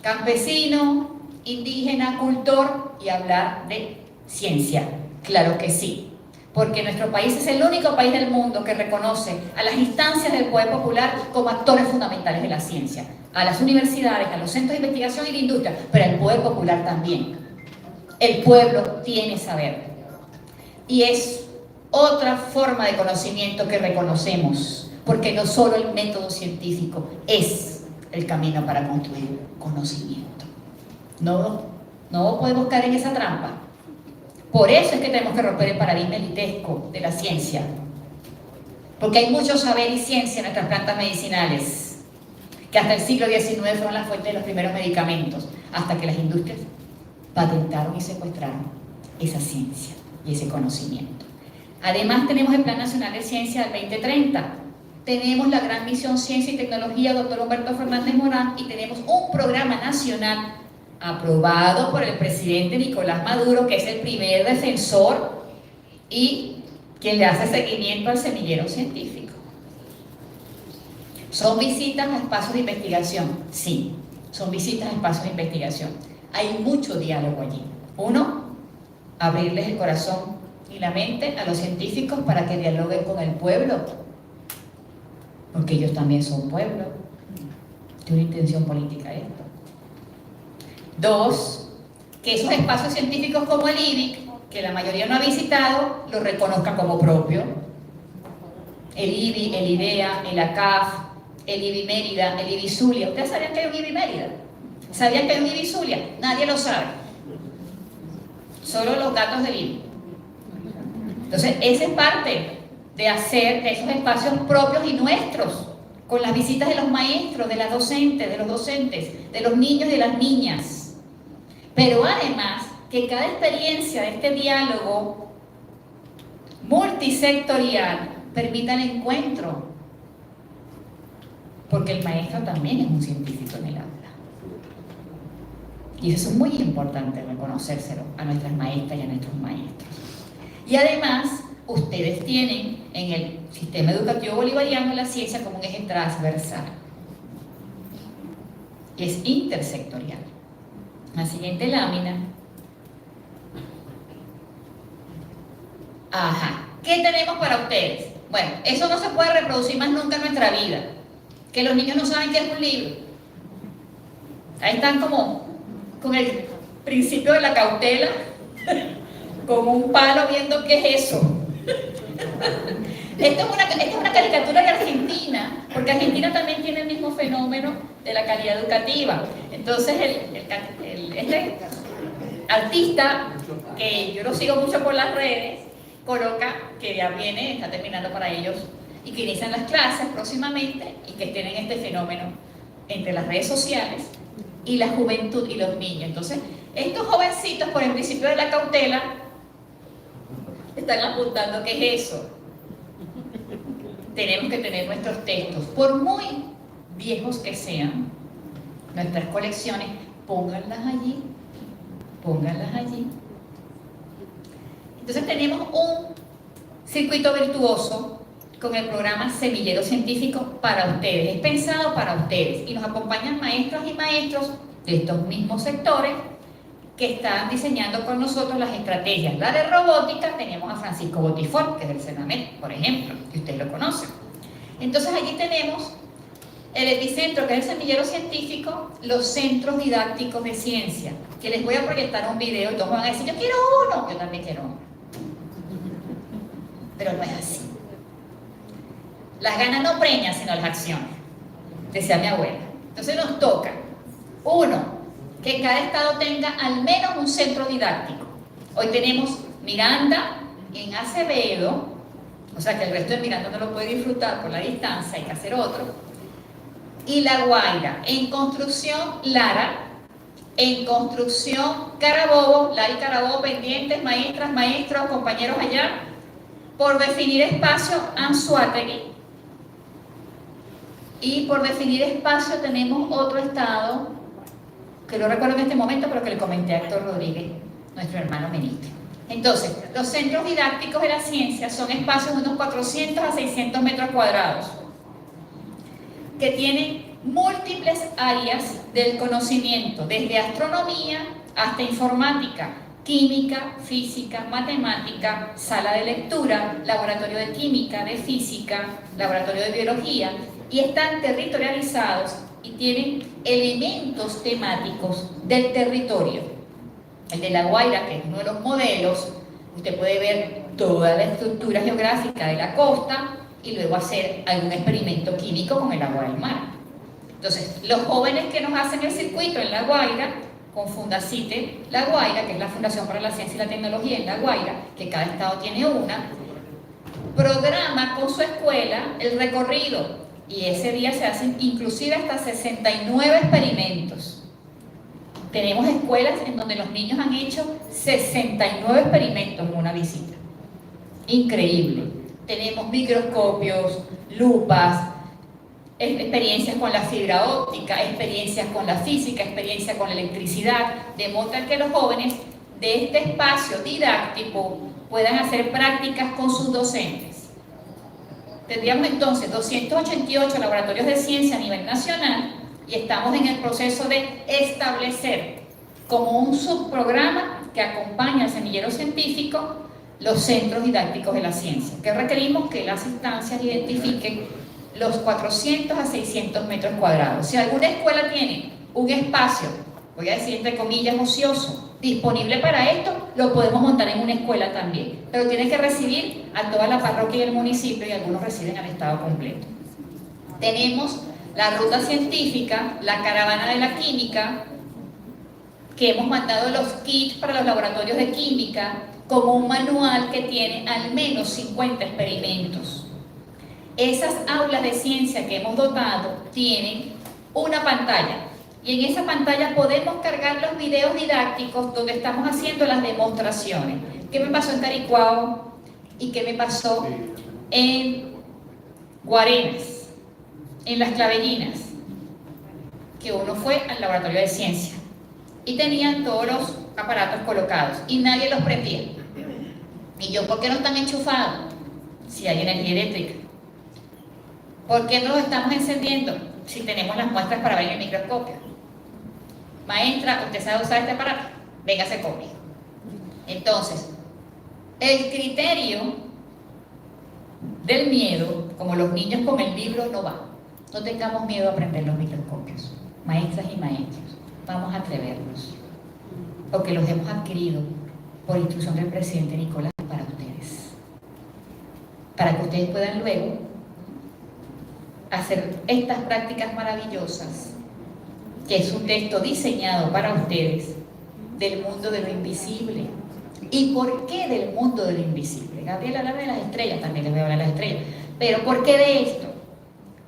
S1: campesino, indígena, cultor y hablar de ciencia. Claro que sí. Porque nuestro país es el único país del mundo que reconoce a las instancias del poder popular como actores fundamentales de la ciencia, a las universidades, a los centros de investigación y la industria, pero al poder popular también. El pueblo tiene saber. Y es otra forma de conocimiento que reconocemos, porque no solo el método científico es el camino para construir conocimiento. No podemos caer en esa trampa. Por eso es que tenemos que romper el paradigma elitesco de la ciencia. Porque hay mucho saber y ciencia en nuestras plantas medicinales, que hasta el siglo XIX fueron la fuente de los primeros medicamentos, hasta que las industrias patentaron y secuestraron esa ciencia y ese conocimiento. Además tenemos el Plan Nacional de Ciencia del 2030. Tenemos la gran misión Ciencia y Tecnología, doctor Humberto Fernández Morán, y tenemos un programa nacional aprobado por el presidente Nicolás Maduro, que es el primer defensor y quien le hace seguimiento al semillero científico. ¿Son visitas a espacios de investigación? Sí, son visitas a espacios de investigación. Hay mucho diálogo allí. Uno, abrirles el corazón y la mente a los científicos para que dialoguen con el pueblo, porque ellos también son pueblo. Tiene una intención política esto. Dos, que esos espacios científicos como el IBIC, que la mayoría no ha visitado, lo reconozca como propio. El IBIC, el IDEA, el ACAF, el IBI Mérida, el IBI Zulia. ¿Ustedes sabían que hay un IBI Mérida? ¿Sabían que hay un IBI Zulia? Nadie lo sabe. Solo los datos del IBI. Entonces, esa es parte de hacer esos espacios propios y nuestros, con las visitas de los maestros, de las docentes, de los docentes, de los niños y de las niñas. Pero además, que cada experiencia de este diálogo multisectorial permita el encuentro, porque el maestro también es un científico en el aula. Y eso es muy importante reconocérselo a nuestras maestras y a nuestros maestros. Y además, ustedes tienen en el sistema educativo bolivariano la ciencia como un eje transversal. Y es intersectorial. La siguiente lámina. Ajá. ¿Qué tenemos para ustedes? Bueno, eso no se puede reproducir más nunca en nuestra vida. Que los niños no saben qué es un libro. Ahí están como con el principio de la cautela, como un palo viendo qué es eso. Esta es una caricatura de Argentina, porque Argentina también tiene el mismo fenómeno de la calidad educativa. Entonces, este artista, que yo lo sigo mucho por las redes, coloca que ya viene, está terminando para ellos, y que inician las clases próximamente, y que tienen este fenómeno entre las redes sociales y la juventud y los niños. Entonces, estos jovencitos, por el principio de la cautela, están apuntando qué es eso. Tenemos que tener nuestros textos, por muy viejos que sean, nuestras colecciones, pónganlas allí, pónganlas allí. Entonces tenemos un circuito virtuoso con el programa Semillero Científico para ustedes, es pensado para ustedes, y nos acompañan maestros y maestros de estos mismos sectores que están diseñando con nosotros las estrategias. La de robótica, teníamos a Francisco Botifort, que es del Senamet, por ejemplo, que ustedes lo conocen. Entonces allí tenemos el epicentro, que es el semillero científico, los centros didácticos de ciencia, que les voy a proyectar un video y todos van a decir, yo quiero uno, yo también quiero uno. Pero no es así. Las ganas no preñan, sino las acciones, decía mi abuela. Entonces nos toca, uno, que cada estado tenga al menos un centro didáctico. Hoy tenemos Miranda en Acevedo, o sea que el resto de Miranda no lo puede disfrutar por la distancia, hay que hacer otro. Y La Guaira, en construcción Lara, en construcción Carabobo, Lara y Carabobo pendientes, maestras, maestros, compañeros allá, por definir espacio Anzoátegui. Y por definir espacio tenemos otro estado, que no recuerdo en este momento, pero que le comenté a Héctor Rodríguez, nuestro hermano ministro. Entonces, los centros didácticos de la ciencia son espacios de unos 400 a 600 metros cuadrados, que tienen múltiples áreas del conocimiento, desde astronomía hasta informática, química, física, matemática, sala de lectura, laboratorio de química, de física, laboratorio de biología, y están territorializados y tienen elementos temáticos del territorio. El de La Guaira, que es uno de los modelos, usted puede ver toda la estructura geográfica de la costa y luego hacer algún experimento químico con el agua del mar. Entonces, los jóvenes que nos hacen el circuito en La Guaira, con Fundacite La Guaira, que es la Fundación para la Ciencia y la Tecnología en La Guaira, que cada estado tiene una, programa con su escuela el recorrido, y ese día se hacen inclusive hasta 69 experimentos. Tenemos escuelas en donde los niños han hecho 69 experimentos en una visita. Increíble. Tenemos microscopios, lupas, experiencias con la fibra óptica, experiencias con la física, experiencias con la electricidad, de modo que los jóvenes de este espacio didáctico puedan hacer prácticas con sus docentes. Tendríamos entonces 288 laboratorios de ciencia a nivel nacional y estamos en el proceso de establecer como un subprograma que acompaña al semillero científico los centros didácticos de la ciencia, que requerimos que las instancias identifiquen los 400 a 600 metros cuadrados. Si alguna escuela tiene un espacio, voy a decir entre comillas, ocioso, disponible para esto, lo podemos montar en una escuela también, pero tiene que recibir a toda la parroquia y el municipio, y algunos reciben al estado completo. Tenemos la ruta científica, la caravana de la química, que hemos mandado los kits para los laboratorios de química, como un manual que tiene al menos 50 experimentos. Esas aulas de ciencia que hemos dotado tienen una pantalla, y en esa pantalla podemos cargar los videos didácticos donde estamos haciendo las demostraciones. ¿Qué me pasó en Caricuao y qué me pasó en Guarenas, en Las Clavellinas? Que uno fue al laboratorio de ciencia y tenían todos los aparatos colocados y nadie los prendía. Y yo, ¿por qué no están enchufados? Si hay energía eléctrica. ¿Por qué no los estamos encendiendo si tenemos las muestras para ver en el microscopio? Maestra, ¿usted sabe usar este aparato? Véngase conmigo. Entonces, el criterio del miedo, como los niños con el libro, no va. No tengamos miedo a aprender los microscopios. Maestras y maestros, vamos a atrevernos, porque los hemos adquirido por instrucción del presidente Nicolás para ustedes, para que ustedes puedan luego hacer estas prácticas maravillosas, que es un texto diseñado para ustedes del mundo de lo invisible. ¿Y por qué del mundo de lo invisible? Gabriela habla de las estrellas, también les voy a hablar de las estrellas, pero ¿por qué de esto?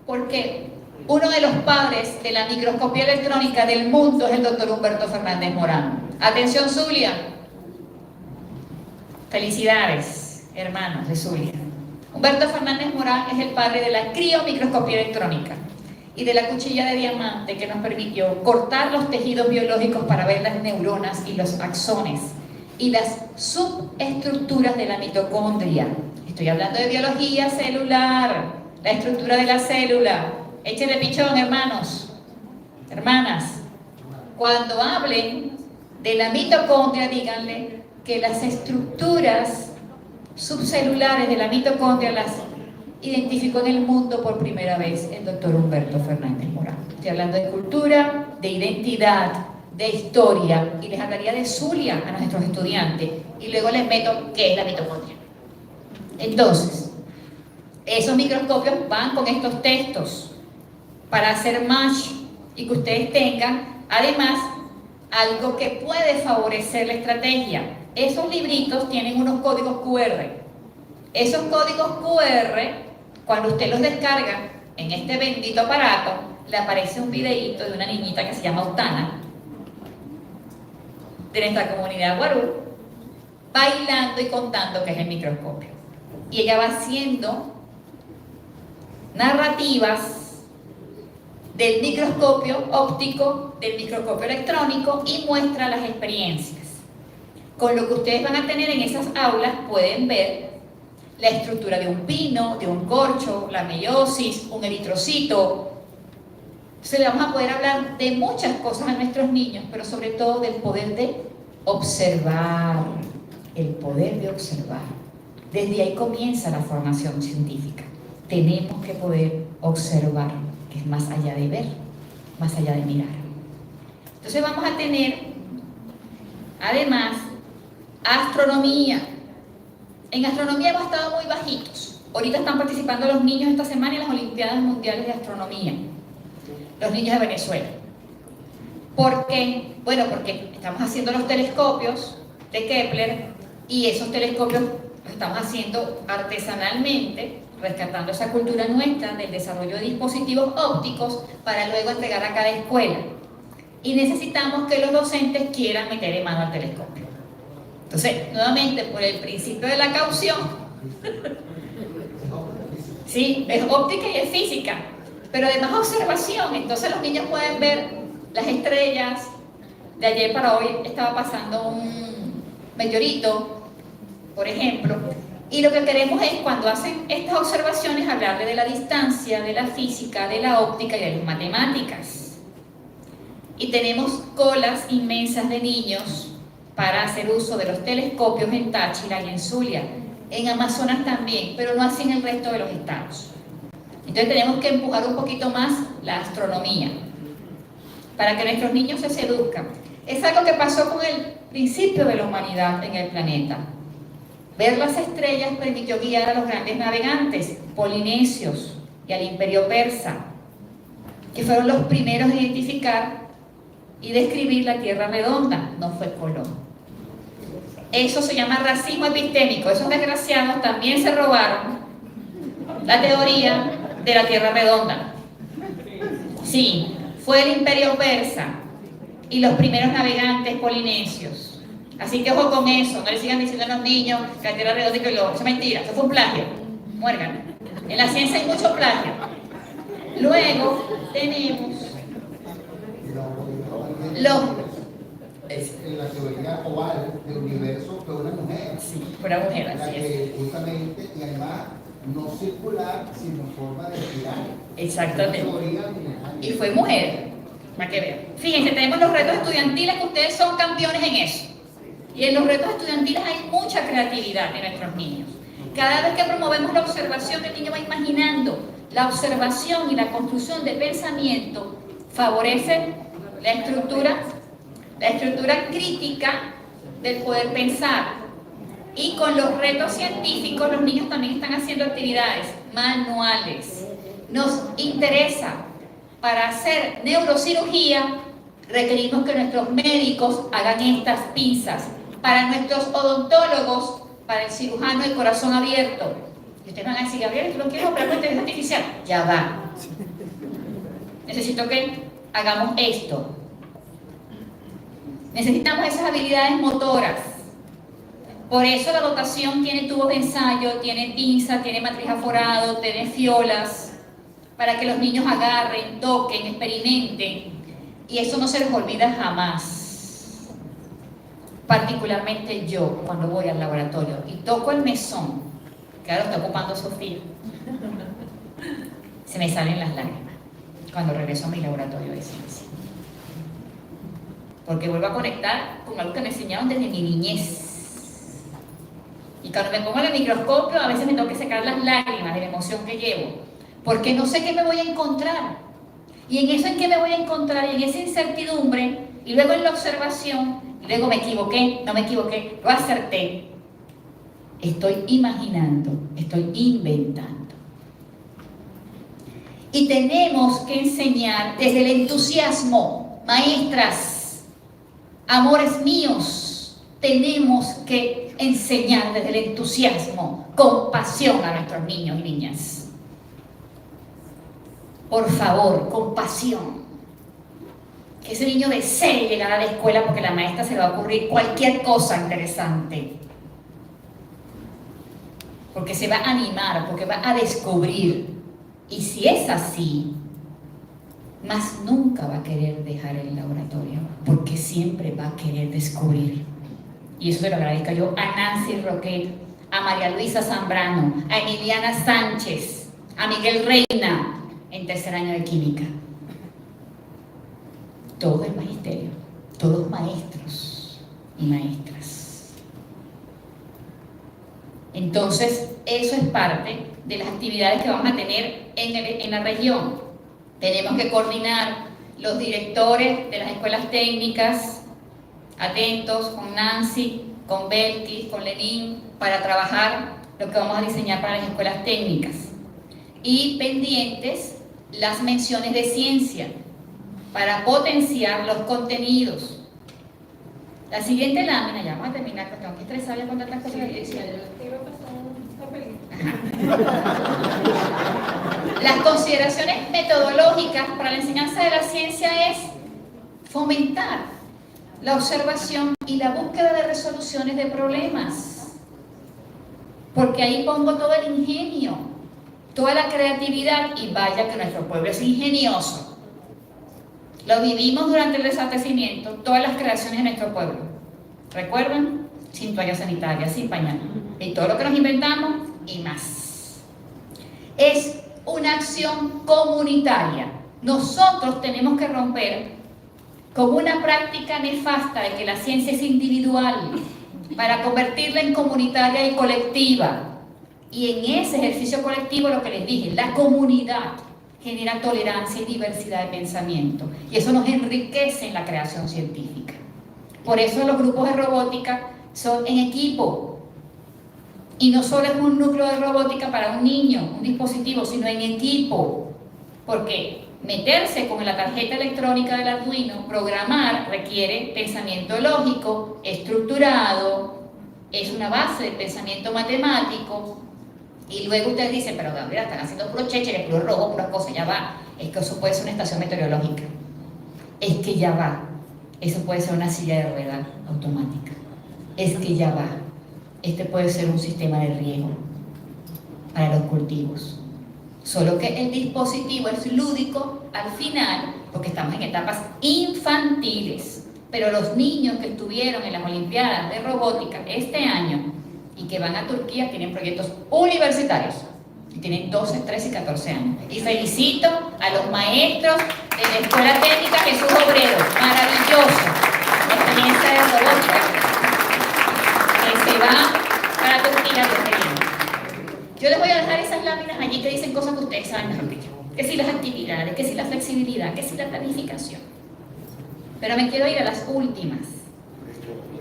S1: Porque uno de los padres de la microscopía electrónica del mundo es el doctor Humberto Fernández Morán. Atención, Zulia. Felicidades, hermanos de Zulia. Humberto Fernández Morán es el padre de la criomicroscopía electrónica y de la cuchilla de diamante que nos permitió cortar los tejidos biológicos para ver las neuronas y los axones y las subestructuras de la mitocondria. Estoy hablando de biología celular, la estructura de la célula. Échenle pichón, hermanos, hermanas. Cuando hablen de la mitocondria, díganle que las estructuras subcelulares de la mitocondria las identificó en el mundo por primera vez el doctor Humberto Fernández Morán. Estoy hablando de cultura, de identidad, de historia, y les hablaría de Zulia a nuestros estudiantes, y luego les meto qué es la mitocondria. Entonces, esos microscopios van con estos textos para hacer match y que ustedes tengan, además, algo que puede favorecer la estrategia. Esos libritos tienen unos códigos QR. Esos códigos QR, cuando usted los descarga en este bendito aparato, le aparece un videíto de una niñita que se llama Octana, de nuestra comunidad Guarú, bailando y contando qué es el microscopio. Y ella va haciendo narrativas del microscopio óptico, del microscopio electrónico, y muestra las experiencias. Con lo que ustedes van a tener en esas aulas pueden ver la estructura de un pino, de un corcho, la meiosis, un eritrocito. Entonces le vamos a poder hablar de muchas cosas a nuestros niños, pero sobre todo del poder de observar, el poder de observar. Desde ahí comienza la formación científica. Tenemos que poder observar, que es más allá de ver, más allá de mirar. Entonces vamos a tener, además, astronomía. En astronomía hemos estado muy bajitos. Ahorita están participando los niños esta semana en las Olimpiadas Mundiales de Astronomía. Los niños de Venezuela. ¿Por qué? Bueno, porque estamos haciendo los telescopios de Kepler, y esos telescopios los estamos haciendo artesanalmente, rescatando esa cultura nuestra del desarrollo de dispositivos ópticos para luego entregar a cada escuela. Y necesitamos que los docentes quieran meter mano al telescopio. Entonces, nuevamente, por el principio de la caución, sí, es óptica y es física, pero además observación. Entonces los niños pueden ver las estrellas. De ayer para hoy estaba pasando un meteorito, por ejemplo, y lo que queremos es, cuando hacen estas observaciones, hablarle de la distancia, de la física, de la óptica y de las matemáticas. Y tenemos colas inmensas de niños para hacer uso de los telescopios en Táchira y en Zulia, en Amazonas también, pero no así en el resto de los estados. Entonces tenemos que empujar un poquito más la astronomía para que nuestros niños se seduzcan. Es algo que pasó con el principio de la humanidad en el planeta. Ver las estrellas permitió guiar a los grandes navegantes polinesios y al imperio persa. que fueron los primeros en identificar y describir la Tierra redonda, no fue Colón. Eso se llama racismo epistémico. Esos desgraciados también se robaron la teoría de la Tierra redonda. Sí, fue el Imperio Persa y los primeros navegantes polinesios. Así que ojo con eso, no le sigan diciendo a los niños que la Tierra redonda y que lo... Eso es mentira, eso fue un plagio. Muérganme. En la ciencia hay mucho plagio. Luego tenemos
S3: en la teoría oval del universo fue una mujer.
S1: Sí, fue una mujer,
S3: la
S1: así
S3: que
S1: es.
S3: justamente, y además no circular, sino forma de espiral.
S1: Exactamente.
S3: Teoría
S1: Y fue mujer, para que vean. Fíjense, tenemos los retos estudiantiles, que ustedes son campeones en eso. Y en los retos estudiantiles hay mucha creatividad de nuestros niños. Cada vez que promovemos la observación, el niño va imaginando. La observación y la construcción de pensamiento favorece la estructura crítica del poder pensar. Y con los retos científicos, los niños también están haciendo actividades manuales. Nos interesa, para hacer neurocirugía, requerimos que nuestros médicos hagan estas pinzas. Para nuestros odontólogos, para el cirujano de corazón abierto. Y ustedes van a decir, Gabriel, ¿tú lo quieres operar con inteligencia artificial? Ya va. Necesito que hagamos esto. Necesitamos esas habilidades motoras. Por eso la dotación tiene tubos de ensayo, tiene pinza, tiene matriz aforado, tiene fiolas, para que los niños agarren, toquen, experimenten. Y eso no se les olvida jamás. Particularmente yo, cuando voy al laboratorio y toco el mesón, que ahora está ocupando Sofía, se me salen las lágrimas cuando regreso a mi laboratorio de ciencia. Porque vuelvo a conectar con algo que me enseñaron desde mi niñez. Y cuando me pongo en el microscopio, a veces me tengo que secar las lágrimas de la emoción que llevo, porque no sé qué me voy a encontrar. Y en eso en qué me voy a encontrar, y en esa incertidumbre, y luego en la observación, y luego me equivoqué, no me equivoqué, lo acerté. Estoy imaginando, estoy inventando. Y tenemos que enseñar desde el entusiasmo, maestras, amores míos, tenemos que enseñar desde el entusiasmo, con pasión a nuestros niños y niñas. Por favor, con pasión. Que ese niño desee llegar a la escuela porque la maestra se le va a ocurrir cualquier cosa interesante. Porque se va a animar, porque va a descubrir. Y si es así, más nunca va a querer dejar el laboratorio, porque siempre va a querer descubrir. Y eso se lo agradezco yo a Nancy Roquet, a María Luisa Zambrano, a Emiliana Sánchez, a Miguel Reina, en tercer año de química. Todo el magisterio, todos maestros y maestras. Entonces, eso es parte de las actividades que vamos a tener en la región. Tenemos que coordinar los directores de las escuelas técnicas, atentos con Nancy, con Belkis, con Lenín, para trabajar lo que vamos a diseñar para las escuelas técnicas. Y pendientes las menciones de ciencia, para potenciar los contenidos. La siguiente lámina, ya vamos a terminar, porque tengo que estresarle con tantas cosas que decía. Las consideraciones metodológicas para la enseñanza de la ciencia es fomentar la observación y la búsqueda de resoluciones de problemas, porque ahí pongo todo el ingenio, toda la creatividad, y vaya que nuestro pueblo es ingenioso. Lo vivimos durante el desabastecimiento, todas las creaciones de nuestro pueblo. ¿Recuerdan? Sin toalla sanitaria, sin pañal. Y todo lo que nos inventamos y más. Es una acción comunitaria. Nosotros tenemos que romper con una práctica nefasta de que la ciencia es individual para convertirla en comunitaria y colectiva. Y en ese ejercicio colectivo, lo que les dije, la comunidad genera tolerancia y diversidad de pensamiento. Y eso nos enriquece en la creación científica. Por eso los grupos de robótica son en equipo. Y no solo es un núcleo de robótica para un niño, un dispositivo, sino en equipo. Porque meterse con la tarjeta electrónica del Arduino, programar, requiere pensamiento lógico, estructurado, es una base de pensamiento matemático. Y luego ustedes dicen, pero Gabriela, están haciendo puro chécheres, puro rojo, puras cosas, ya va. Es que eso puede ser una estación meteorológica. Es que ya va. Eso puede ser una silla de ruedas automática. Es que ya va. Este puede ser un sistema de riego para los cultivos. Solo que el dispositivo es lúdico al final, porque estamos en etapas infantiles. Pero los niños que estuvieron en las Olimpiadas de Robótica este año y que van a Turquía tienen proyectos universitarios. Y tienen 12, 13 y 14 años. Y felicito a los maestros de la Escuela Técnica Jesús Obrero. Maravilloso. La experiencia de robótica que se va para Turquía. Yo les voy a dejar esas láminas allí que dicen cosas que ustedes saben mejor que yo. Que si las actividades, que si la flexibilidad, que si la planificación. Pero me quiero ir a las últimas,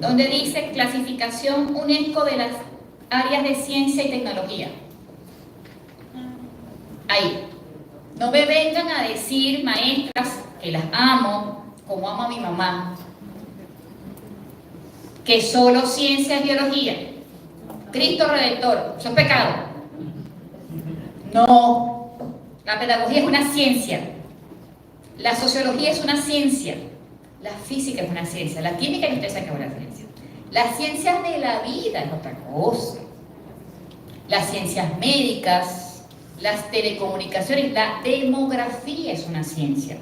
S1: donde dice clasificación UNESCO de las áreas de ciencia y tecnología. Ahí. No me vengan a decir, maestras, que las amo, como amo a mi mamá, que solo ciencia es biología. Cristo Redentor, eso es pecado. No, la pedagogía es una ciencia, la sociología es una ciencia, la física es una ciencia, la química que ustedes saben que es una ciencia. Las ciencias de la vida es otra cosa. Las ciencias médicas, las telecomunicaciones, la demografía es una ciencia.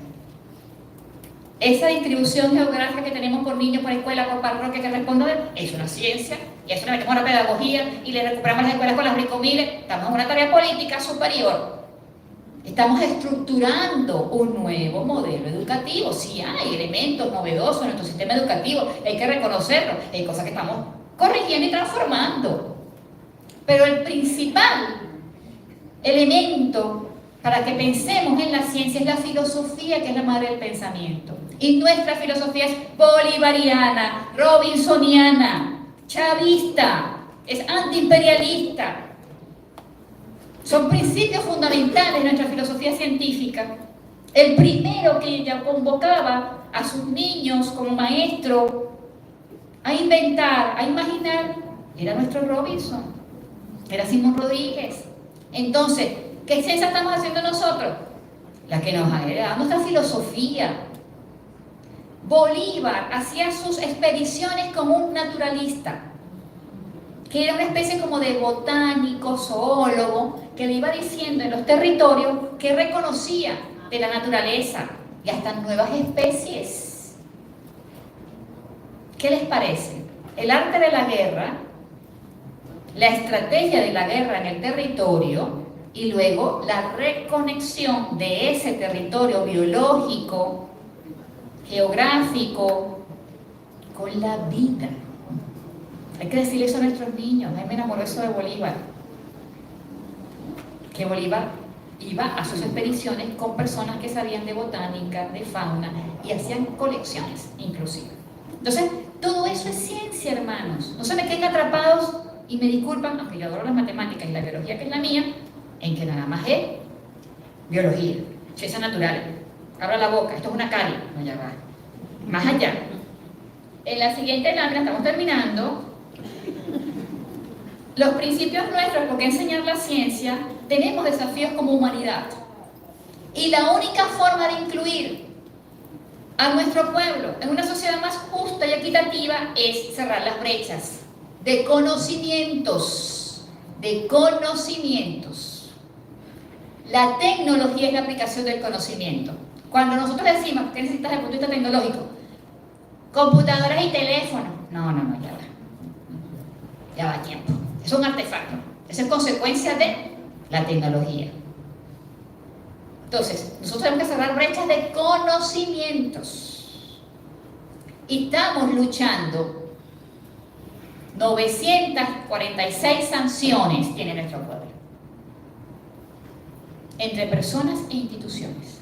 S1: Esa distribución geográfica que tenemos por niños, por escuela, por parroquia que responde es una ciencia, y eso le metemos a la pedagogía y le recuperamos las escuelas con las bricomiles. Estamos en una tarea política superior. Estamos estructurando un nuevo modelo educativo. Sí hay elementos novedosos en nuestro sistema educativo, hay que reconocerlo. Hay cosas que estamos corrigiendo y transformando. Pero el principal elemento para que pensemos en la ciencia es la filosofía, que es la madre del pensamiento. Y nuestra filosofía es bolivariana, robinsoniana, chavista, es antiimperialista. Son principios fundamentales de nuestra filosofía científica. El primero que ya convocaba a sus niños como maestro a inventar, a imaginar, era nuestro Robinson, era Simón Rodríguez. Entonces, ¿qué ciencia estamos haciendo nosotros? La que nos ha heredado nuestra filosofía. Bolívar hacía sus expediciones como un naturalista, que era una especie como de botánico, zoólogo, que le iba diciendo en los territorios que reconocía de la naturaleza y hasta nuevas especies. ¿Qué les parece? El arte de la guerra, la estrategia de la guerra en el territorio y luego la reconexión de ese territorio biológico, geográfico, con la vida. Hay que decirle eso a nuestros niños. A mí me enamoró eso de Bolívar. Que Bolívar iba a sus expediciones con personas que sabían de botánica, de fauna, y hacían colecciones, inclusive. Entonces, todo eso es ciencia, hermanos. No se me queden atrapados, y me disculpan, aunque yo adoro las matemáticas y la biología, que es la mía, en que nada más es biología, ciencias naturales. Abra la boca, esto es una carie. No, ya va. Más allá. En la siguiente lámina, estamos terminando. Los principios nuestros, porque enseñar la ciencia, tenemos desafíos como humanidad. Y la única forma de incluir a nuestro pueblo en una sociedad más justa y equitativa es cerrar las brechas de conocimientos. De conocimientos. La tecnología es la aplicación del conocimiento. Cuando nosotros decimos, ¿qué necesitas desde el punto de vista tecnológico? Computadoras y teléfonos. No, ya va. Ya va tiempo. Es un artefacto. Eso es consecuencia de la tecnología. Entonces, nosotros tenemos que cerrar brechas de conocimientos. Y estamos luchando. 946 sanciones tiene nuestro pueblo. Entre personas e instituciones.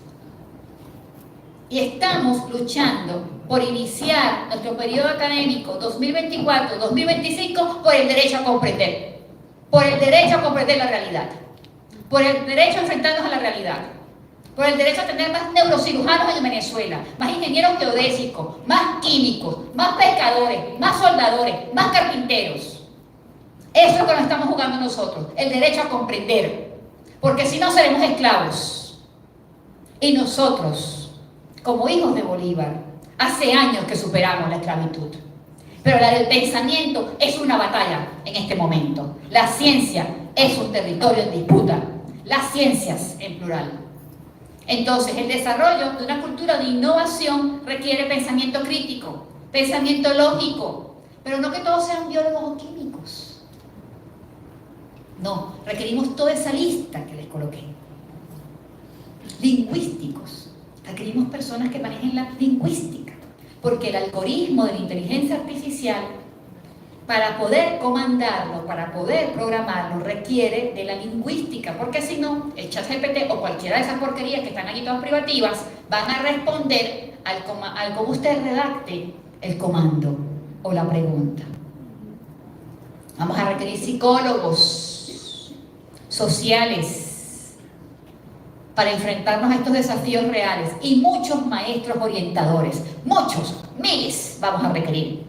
S1: Y estamos luchando por iniciar nuestro periodo académico 2024-2025 por el derecho a comprender. Por el derecho a comprender la realidad. Por el derecho a enfrentarnos a la realidad. por el derecho a tener más neurocirujanos en Venezuela, más ingenieros geodésicos, más químicos, más pescadores, más soldadores, más carpinteros. Eso es lo que nos estamos jugando nosotros, el derecho a comprender, porque si no seremos esclavos. Y nosotros, como hijos de Bolívar, hace años que superamos la esclavitud. Pero la del pensamiento es una batalla en este momento. La ciencia es un territorio en disputa. Las ciencias en plural. Entonces, el desarrollo de una cultura de innovación requiere pensamiento crítico, pensamiento lógico, pero no que todos sean biólogos o químicos. No, requerimos toda esa lista que les coloqué. Lingüísticos. Requerimos personas que manejen la lingüística, porque el algoritmo de la inteligencia artificial, para poder comandarlo, para poder programarlo, requiere de la lingüística, porque si no, el ChatGPT o cualquiera de esas porquerías que están aquí todas privativas van a responder al como usted redacte el comando o la pregunta. Vamos a requerir psicólogos sociales para enfrentarnos a estos desafíos reales y muchos maestros orientadores, muchos, miles vamos a requerir,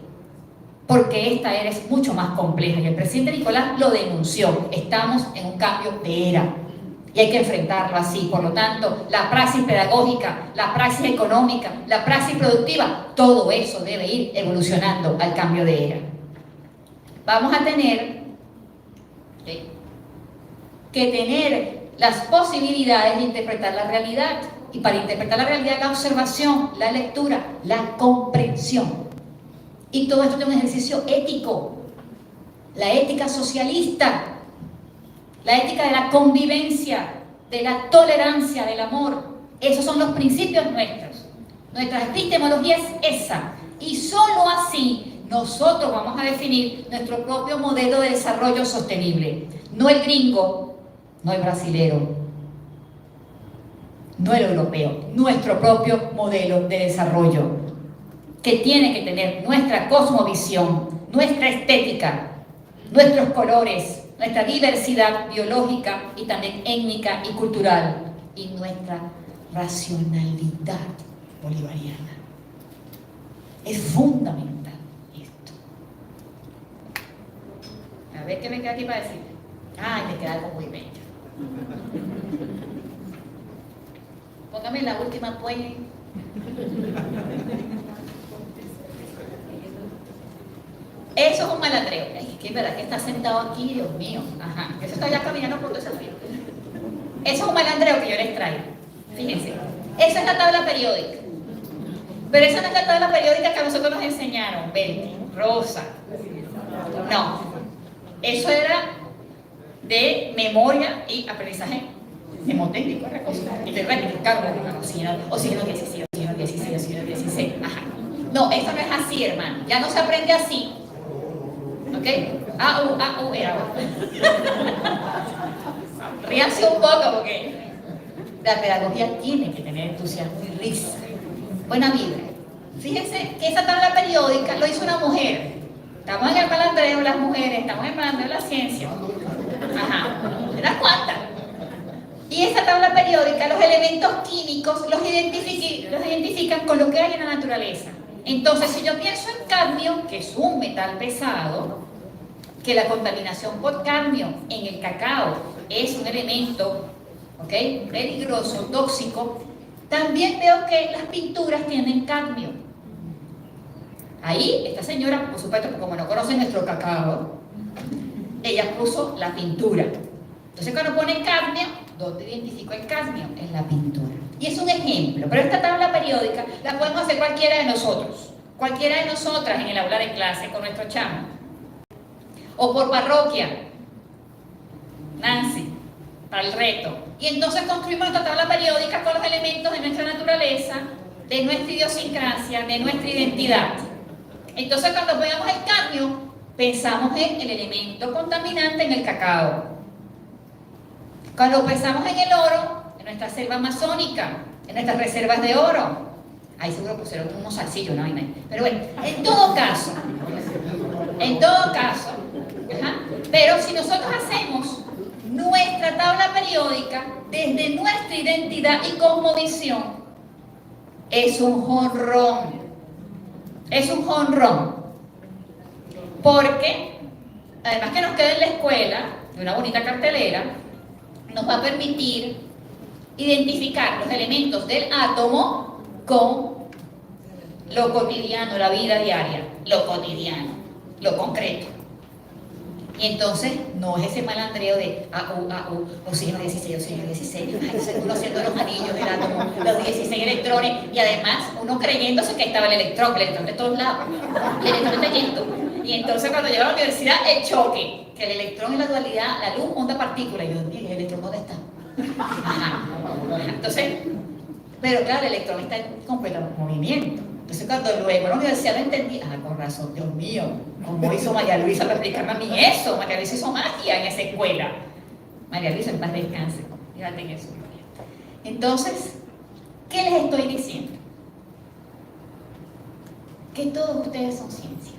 S1: porque esta era es mucho más compleja y el presidente Nicolás lo denunció. Estamos en un cambio de era y hay que enfrentarlo así. Por lo tanto, la praxis pedagógica, la praxis económica, la praxis productiva, todo eso debe ir evolucionando al cambio de era. Vamos a tener que tener las posibilidades de interpretar la realidad, y para interpretar la realidad, la observación, la lectura, la comprensión, y todo esto tiene un ejercicio ético, la ética socialista, la ética de la convivencia, de la tolerancia, del amor. Esos son los principios nuestros. Nuestra epistemología es esa, y solo así nosotros vamos a definir nuestro propio modelo de desarrollo sostenible, no el gringo, no el brasilero, no el europeo, nuestro propio modelo de desarrollo, que tiene que tener nuestra cosmovisión, nuestra estética, nuestros colores, nuestra diversidad biológica y también étnica y cultural, y nuestra racionalidad bolivariana. Es fundamental esto. A ver qué me queda aquí para decir. Ay, me queda algo muy bello. Póngame la última, pues. Eso es un malandreo. Ay, que es verdad que está sentado aquí, Dios mío. Ajá, eso está ya caminando por todo ese río. Eso es un malandreo que yo les traigo. Fíjense, esa es la tabla periódica. Pero esa no es la tabla periódica que a nosotros nos enseñaron, verde, rosa. No, eso era de memoria y aprendizaje mnemotécnico, y de oxígeno 16, oxígeno 16, oxígeno 16. Ajá. No, esto no es así, hermano. Ya no se aprende así. ¿Ok? A, U, era. Ríanse un poco porque la pedagogía tiene que tener entusiasmo y risa. Buena vibra. Fíjense que esa tabla periódica lo hizo una mujer. Estamos en el malandreo las mujeres, estamos en el malandreo la ciencia. Ajá. ¿Te das cuenta? Y esa tabla periódica, los elementos químicos los identifican con lo que hay en la naturaleza. Entonces, si yo pienso en cadmio, que es un metal pesado, que la contaminación por cadmio en el cacao es un elemento, ¿ok?, peligroso, tóxico, también veo que las pinturas tienen cadmio. Ahí, esta señora, por supuesto, como no conoce nuestro cacao, ella puso la pintura. Entonces, cuando pone cadmio, ¿dónde identifico el cadmio? En la pintura. Y es un ejemplo, pero esta tabla periódica la podemos hacer cualquiera de nosotros, cualquiera de nosotras en el aula de clase con nuestro chamo, o por parroquia, Nancy, para el reto. Y entonces construimos esta tabla periódica con los elementos de nuestra naturaleza, de nuestra idiosincrasia, de nuestra identidad. Entonces, cuando veamos el cadmio, pensamos en el elemento contaminante en el cacao. Cuando pensamos en el oro, en nuestra selva amazónica, en nuestras reservas de oro, ahí seguro pusieron unos salsillos, ¿no? Pero bueno, en todo caso, ajá, pero si nosotros hacemos nuestra tabla periódica, desde nuestra identidad y cosmovisión, es un jonrón. Es un jonrón. Porque, además que nos queda en la escuela, de una bonita cartelera, nos va a permitir identificar los elementos del átomo con lo cotidiano, la vida diaria, lo cotidiano, lo concreto. Y entonces no es ese malandreo de oxígeno 16, oxígeno 16, uno haciendo los anillos del átomo, los 16 electrones, y además uno creyéndose que estaba el electrón de todos lados, el electrón está yendo. Y entonces cuando llega a la universidad, el choque, que el electrón es la dualidad, la luz, onda, partícula, y yo, ¿y el electrón dónde está? Ajá. Entonces, pero claro, el electrón está en completo movimiento. Entonces cuando luego la universidad lo entendí, con razón, Dios mío, ¿cómo hizo María Luisa para explicarme a mí eso? María Luisa hizo magia en esa escuela. María Luisa, en paz descanse, fíjate en eso. Entonces, ¿qué les estoy diciendo? Que todos ustedes son ciencia.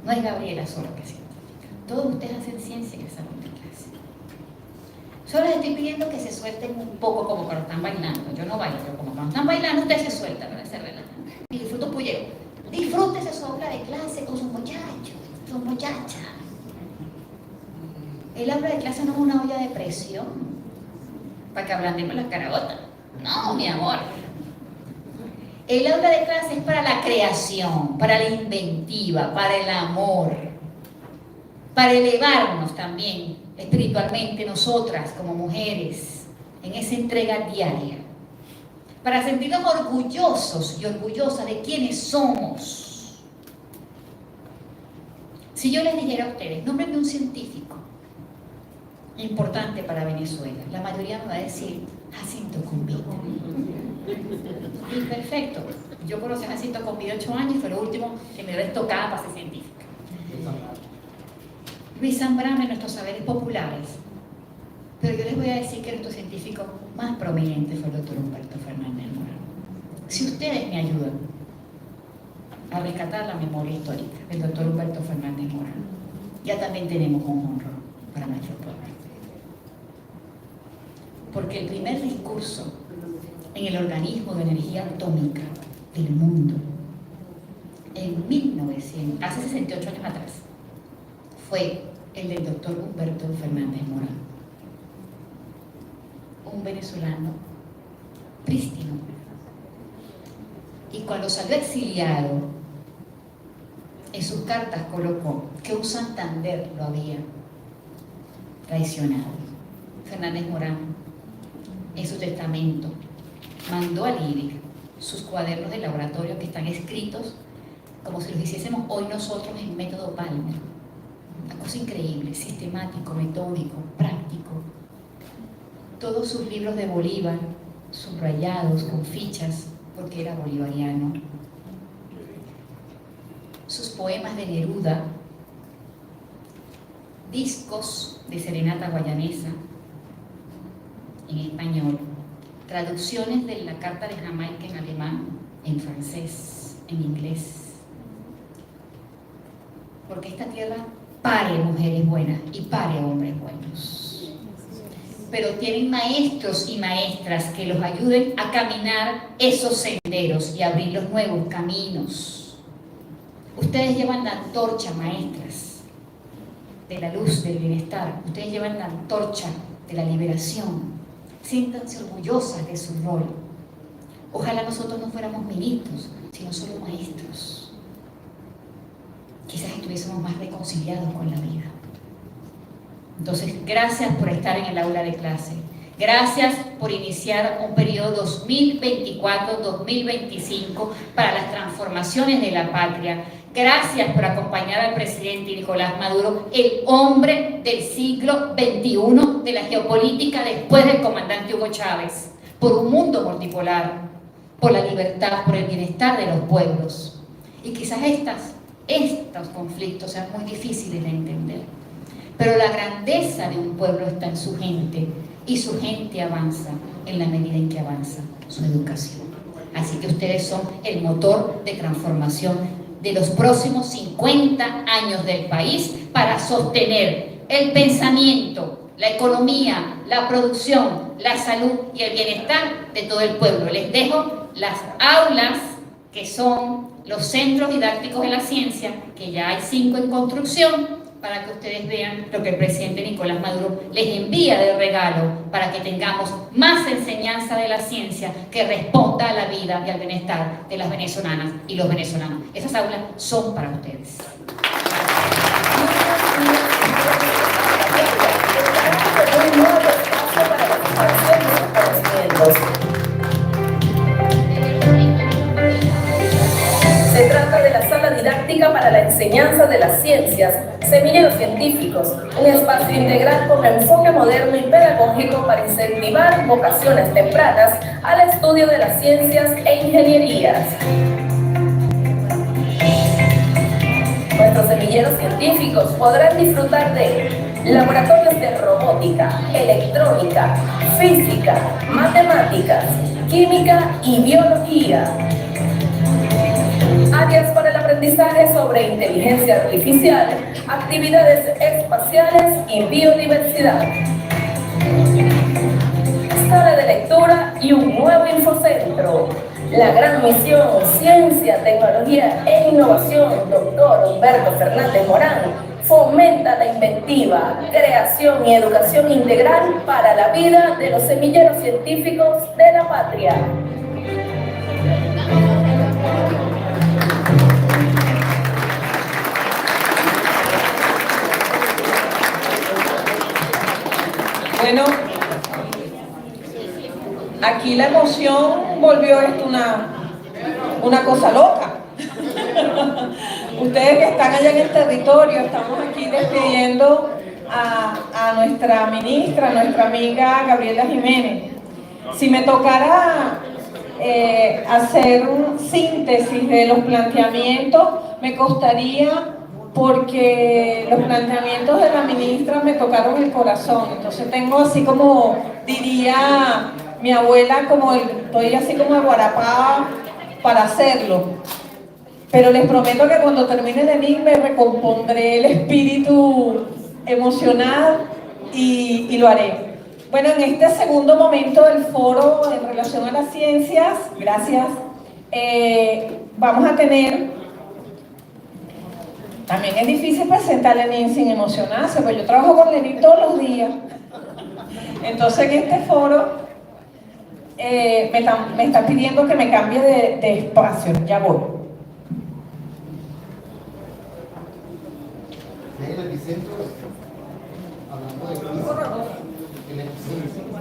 S1: No es Gabriela solo que es científica. Todos ustedes hacen ciencia en esa clase. Solo les estoy pidiendo que se suelten un poco como cuando están bailando. Yo no bailo, pero como cuando están bailando ustedes se sueltan, para se relajan. Y disfruta un pulleo. Disfrútese su aula de clase con sus muchachos, sus muchachas. El aula de clase no es una olla de presión para que ablandemos las carabotas. No, mi amor. El aula de clase es para la creación, para la inventiva, para el amor, para elevarnos también espiritualmente nosotras como mujeres en esa entrega diaria, para sentirnos orgullosos y orgullosas de quienes somos. Si yo les dijera a ustedes, nómbrenme un científico importante para Venezuela, la mayoría me va a decir Jacinto Combina. Y perfecto, yo conocí a Jacinto Combina 8 años y fue lo último que me tocaba para ser científica. Luis Zambrano en nuestros saberes populares, pero yo les voy a decir que nuestro científico más prominente fue el doctor Humberto Fernández Morán. Si ustedes me ayudan a rescatar la memoria histórica del doctor Humberto Fernández Morán, ya también tenemos un honor para nuestro pueblo. Porque el primer discurso en el organismo de energía atómica del mundo, en 1900, hace 68 años atrás, fue el del doctor Humberto Fernández Morán, un venezolano prístino. Y cuando salió exiliado, en sus cartas colocó que un Santander lo había traicionado. Fernández Morán, en su testamento, mandó al IDIC sus cuadernos de laboratorio que están escritos como si los hiciésemos hoy nosotros en método Palmer. Una cosa increíble, sistemático, metódico, práctico. Todos sus libros de Bolívar, subrayados con fichas, porque era bolivariano. Sus poemas de Neruda, discos de serenata guayanesa en español, traducciones de la Carta de Jamaica en alemán, en francés, en inglés. Porque esta tierra pare mujeres buenas y pare hombres buenos. Pero tienen maestros y maestras que los ayuden a caminar esos senderos y abrir los nuevos caminos. Ustedes llevan la antorcha, maestras, de la luz, del bienestar. Ustedes llevan la antorcha de la liberación. Siéntanse orgullosas de su rol. Ojalá nosotros no fuéramos ministros, sino solo maestros. Quizás estuviésemos más reconciliados con la vida. Entonces, gracias por estar en el aula de clase. Gracias por iniciar un periodo 2024-2025 para las transformaciones de la patria. Gracias por acompañar al presidente Nicolás Maduro, el hombre del siglo XXI de la geopolítica después del comandante Hugo Chávez, por un mundo multipolar, por la libertad, por el bienestar de los pueblos. Y quizás estos conflictos sean muy difíciles de entender, pero la grandeza de un pueblo está en su gente, y su gente avanza en la medida en que avanza su educación. Así que ustedes son el motor de transformación de los próximos 50 años del país para sostener el pensamiento, la economía, la producción, la salud y el bienestar de todo el pueblo. Les dejo las aulas, que son los centros didácticos de la ciencia, que ya hay 5 en construcción, para que ustedes vean lo que el presidente Nicolás Maduro les envía de regalo para que tengamos más enseñanza de la ciencia que responda a la vida y al bienestar de las venezolanas y los venezolanos. Esas aulas son para ustedes.
S4: Se trata de la sala didáctica para la enseñanza de las ciencias, Semilleros Científicos, un espacio integral con enfoque moderno y pedagógico para incentivar vocaciones tempranas al estudio de las ciencias e ingenierías. Nuestros semilleros científicos podrán disfrutar de laboratorios de robótica, electrónica, física, matemáticas, química y biología. Áreas para el aprendizaje sobre inteligencia artificial, actividades espaciales y biodiversidad. Sala de lectura y un nuevo infocentro. La gran misión Ciencia, Tecnología e Innovación, Dr. Humberto Fernández Morán, fomenta la inventiva, creación y educación integral para la vida de los semilleros científicos de la patria.
S2: Bueno, aquí la emoción volvió esto una cosa loca. Ustedes que están allá en el territorio, estamos aquí despidiendo a nuestra ministra, a nuestra amiga Gabriela Jiménez. Si me tocara hacer un síntesis de los planteamientos, me costaría, porque los planteamientos de la ministra me tocaron el corazón. Entonces tengo así como, diría mi abuela, estoy así como aguarapada para hacerlo. Pero les prometo que cuando termine de mí me recompondré el espíritu emocional y lo haré. Bueno, en este segundo momento del foro en relación a las ciencias, gracias, vamos a tener... También es difícil presentar a Lenín sin emocionarse, porque yo trabajo con Lenín todos los días. Entonces en este foro me están pidiendo que me cambie de espacio, ya voy.
S3: El epicentro, hablando de el epicentro.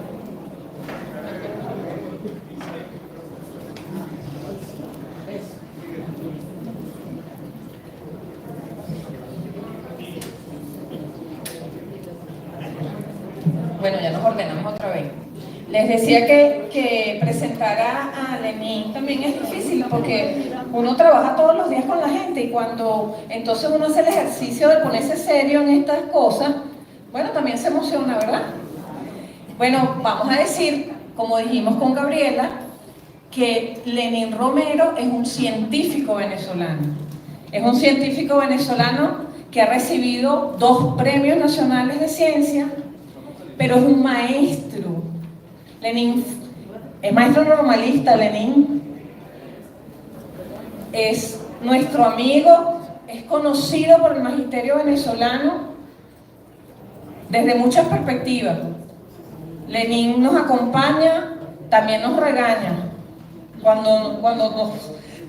S2: Bueno, ya nos ordenamos otra vez. Les decía que presentar a Lenín también es difícil porque uno trabaja todos los días con la gente y cuando entonces uno hace el ejercicio de ponerse serio en estas cosas, bueno, también se emociona, ¿verdad? Bueno, vamos a decir, como dijimos con Gabriela, que Lenín Romero es un científico venezolano. Es un científico venezolano que ha recibido 2 premios nacionales de ciencia, pero es un maestro. Lenín es maestro normalista. Lenín es nuestro amigo, es conocido por el magisterio venezolano desde muchas perspectivas. Lenín nos acompaña, también nos regaña cuando nos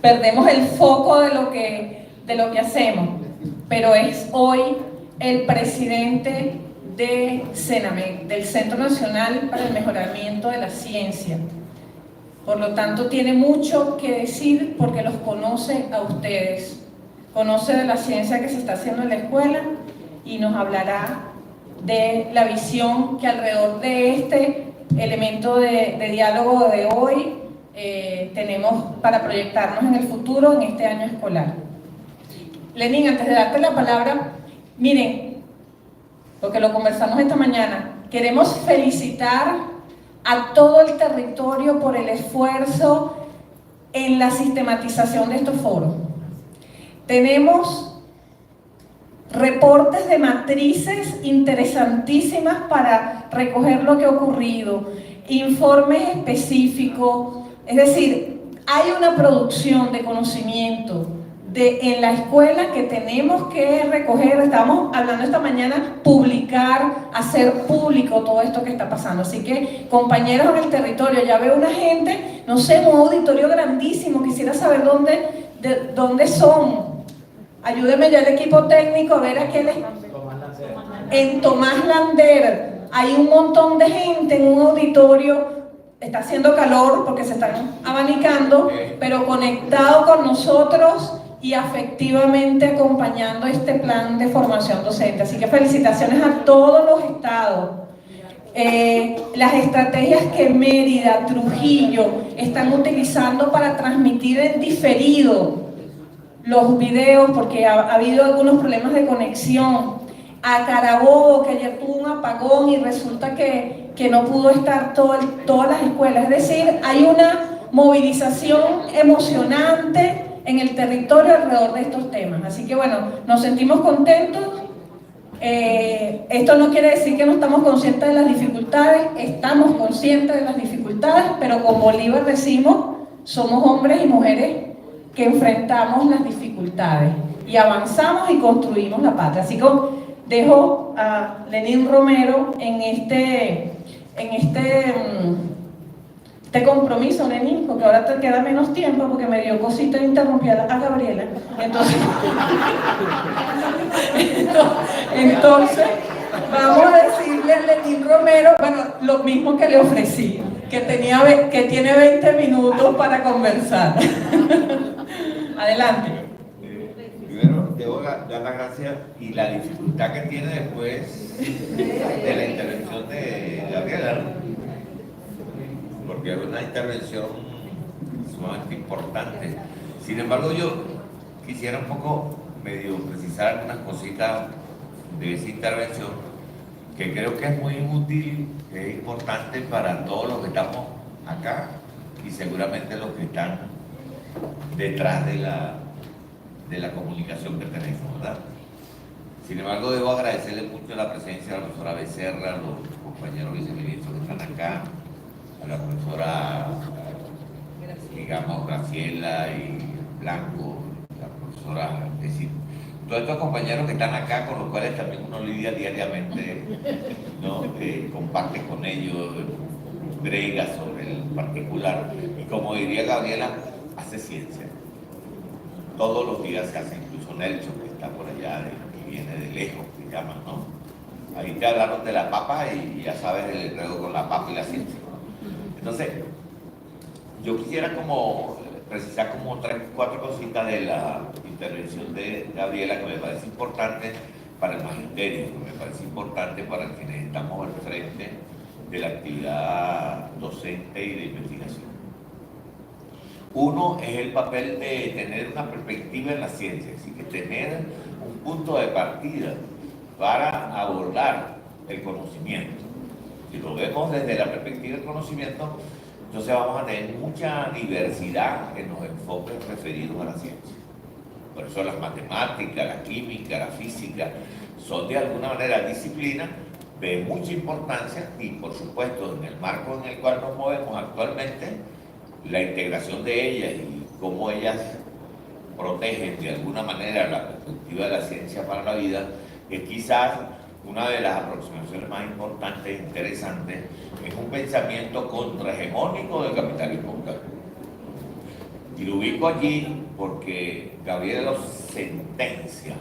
S2: perdemos el foco de lo que hacemos, pero es hoy el presidente de CENAMEC, del Centro Nacional para el Mejoramiento de la Ciencia. Por lo tanto, tiene mucho que decir porque los conoce a ustedes, conoce de la ciencia que se está haciendo en la escuela y nos hablará de la visión que alrededor de este elemento de diálogo de hoy tenemos para proyectarnos en el futuro, en este año escolar. Lenín, antes de darte la palabra, miren, porque lo conversamos esta mañana, queremos felicitar a todo el territorio por el esfuerzo en la sistematización de estos foros. Tenemos reportes de matrices interesantísimas para recoger lo que ha ocurrido, informes específicos, es decir, hay una producción de conocimiento en la escuela que tenemos que recoger. Estamos hablando esta mañana, publicar, hacer público todo esto que está pasando. Así que, compañeros en el territorio, ya veo una gente, no sé, un auditorio grandísimo, quisiera saber dónde son. Ayúdenme ya el equipo técnico a ver a qué les... En Tomás Lander hay un montón de gente en un auditorio. Está haciendo calor porque se están abanicando, pero conectado con nosotros y afectivamente acompañando este plan de formación docente. Así que felicitaciones a todos los estados. Las estrategias que Mérida, Trujillo están utilizando para transmitir en diferido los videos, porque ha habido algunos problemas de conexión. A Carabobo, que ayer tuvo un apagón y resulta que no pudo estar todas las escuelas. Es decir, hay una movilización emocionante en el territorio alrededor de estos temas. Así que bueno, nos sentimos contentos. Esto no quiere decir que no estamos conscientes de las dificultades, estamos conscientes de las dificultades, pero con Bolívar decimos, somos hombres y mujeres que enfrentamos las dificultades y avanzamos y construimos la patria. Así que dejo a Lenín Romero en este compromiso, Lenín, porque ahora te queda menos tiempo porque me dio cosita de interrumpir a Gabriela. Entonces vamos a decirle a Lenín Romero, bueno, lo mismo que le ofrecí, que tiene 20 minutos para conversar. Adelante.
S5: Primero, debo dar las gracias y la dificultad que tiene después de la intervención de Gabriela, porque es una intervención sumamente importante. Sin embargo, yo quisiera un poco medio precisar algunas cositas de esa intervención que creo que es muy útil, es importante para todos los que estamos acá y seguramente los que están detrás de la comunicación que tenemos, ¿verdad? Sin embargo, debo agradecerle mucho la presencia de la profesora Becerra, a los compañeros viceministros que están acá, a la profesora, digamos, Graciela y Blanco, la profesora, es decir, todos estos compañeros que están acá, con los cuales también uno lidia diariamente, ¿no? Comparte con ellos, brega sobre el particular, y como diría Gabriela, hace ciencia. Todos los días se hace, incluso Nelson, que está por allá, que viene de lejos, que llaman, ¿no? Ahí te hablaron de la papa y ya sabes el enredo con la papa y la ciencia. Entonces, yo quisiera como precisar como 3 o 4 cositas de la intervención de Gabriela que me parece importante para el magisterio, que me parece importante para quienes estamos al frente de la actividad docente y de investigación. Uno es el papel de tener una perspectiva en la ciencia, es decir, que tener un punto de partida para abordar el conocimiento. Si lo vemos desde la perspectiva del conocimiento, entonces vamos a tener mucha diversidad en los enfoques referidos a la ciencia. Por eso las matemáticas, la química, la física son de alguna manera disciplinas de mucha importancia y por supuesto en el marco en el cual nos movemos actualmente, la integración de ellas y cómo ellas protegen de alguna manera la perspectiva de la ciencia para la vida es quizás una de las aproximaciones más importantes e interesantes en un pensamiento contrahegemónico del capitalismo mundial. Y lo ubico allí porque Gabriela lo sentencia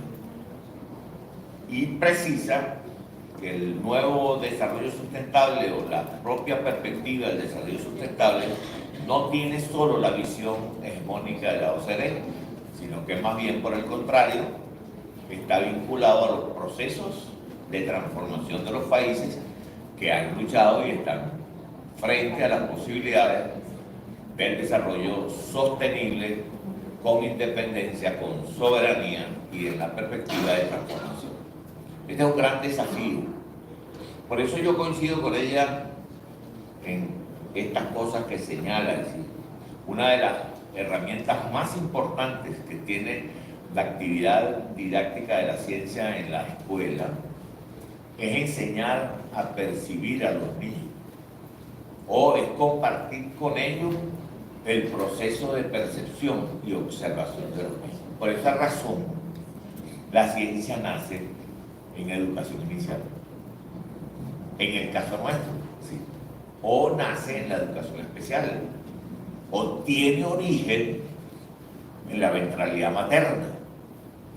S5: y precisa que el nuevo desarrollo sustentable o la propia perspectiva del desarrollo sustentable no tiene solo la visión hegemónica de la OCDE, sino que más bien por el contrario está vinculado a los procesos de transformación de los países que han luchado y están frente a las posibilidades del desarrollo sostenible con independencia, con soberanía y en la perspectiva de transformación. Este es un gran desafío. Por eso yo coincido con ella en estas cosas que señala, es decir, una de las herramientas más importantes que tiene la actividad didáctica de la ciencia en la escuela es enseñar a percibir a los niños o es compartir con ellos el proceso de percepción y observación de los niños. Por esa razón, la ciencia nace en educación inicial. En el caso nuestro, sí. O nace en la educación especial, o tiene origen en la ventralidad materna.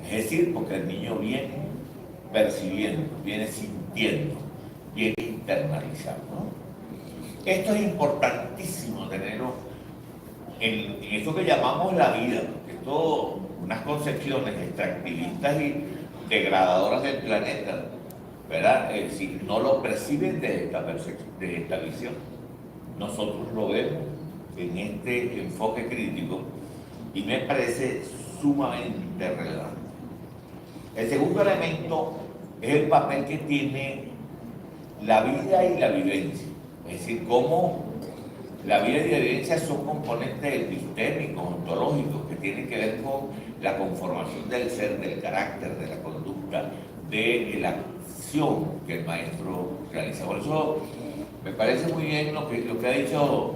S5: Es decir, porque el niño viene percibiendo, viene sintiendo, viene internalizando, ¿no? Esto es importantísimo tenerlo en esto que llamamos la vida, porque esto, unas concepciones extractivistas y degradadoras del planeta, ¿verdad? Si no lo perciben desde esta visión, nosotros lo vemos en este enfoque crítico y me parece sumamente relevante. El segundo elemento es el papel que tiene la vida y la vivencia, es decir, cómo la vida y la vivencia son componentes epistémicos, ontológicos, que tienen que ver con la conformación del ser, del carácter, de la conducta, de la acción que el maestro realiza. Por eso me parece muy bien lo que ha dicho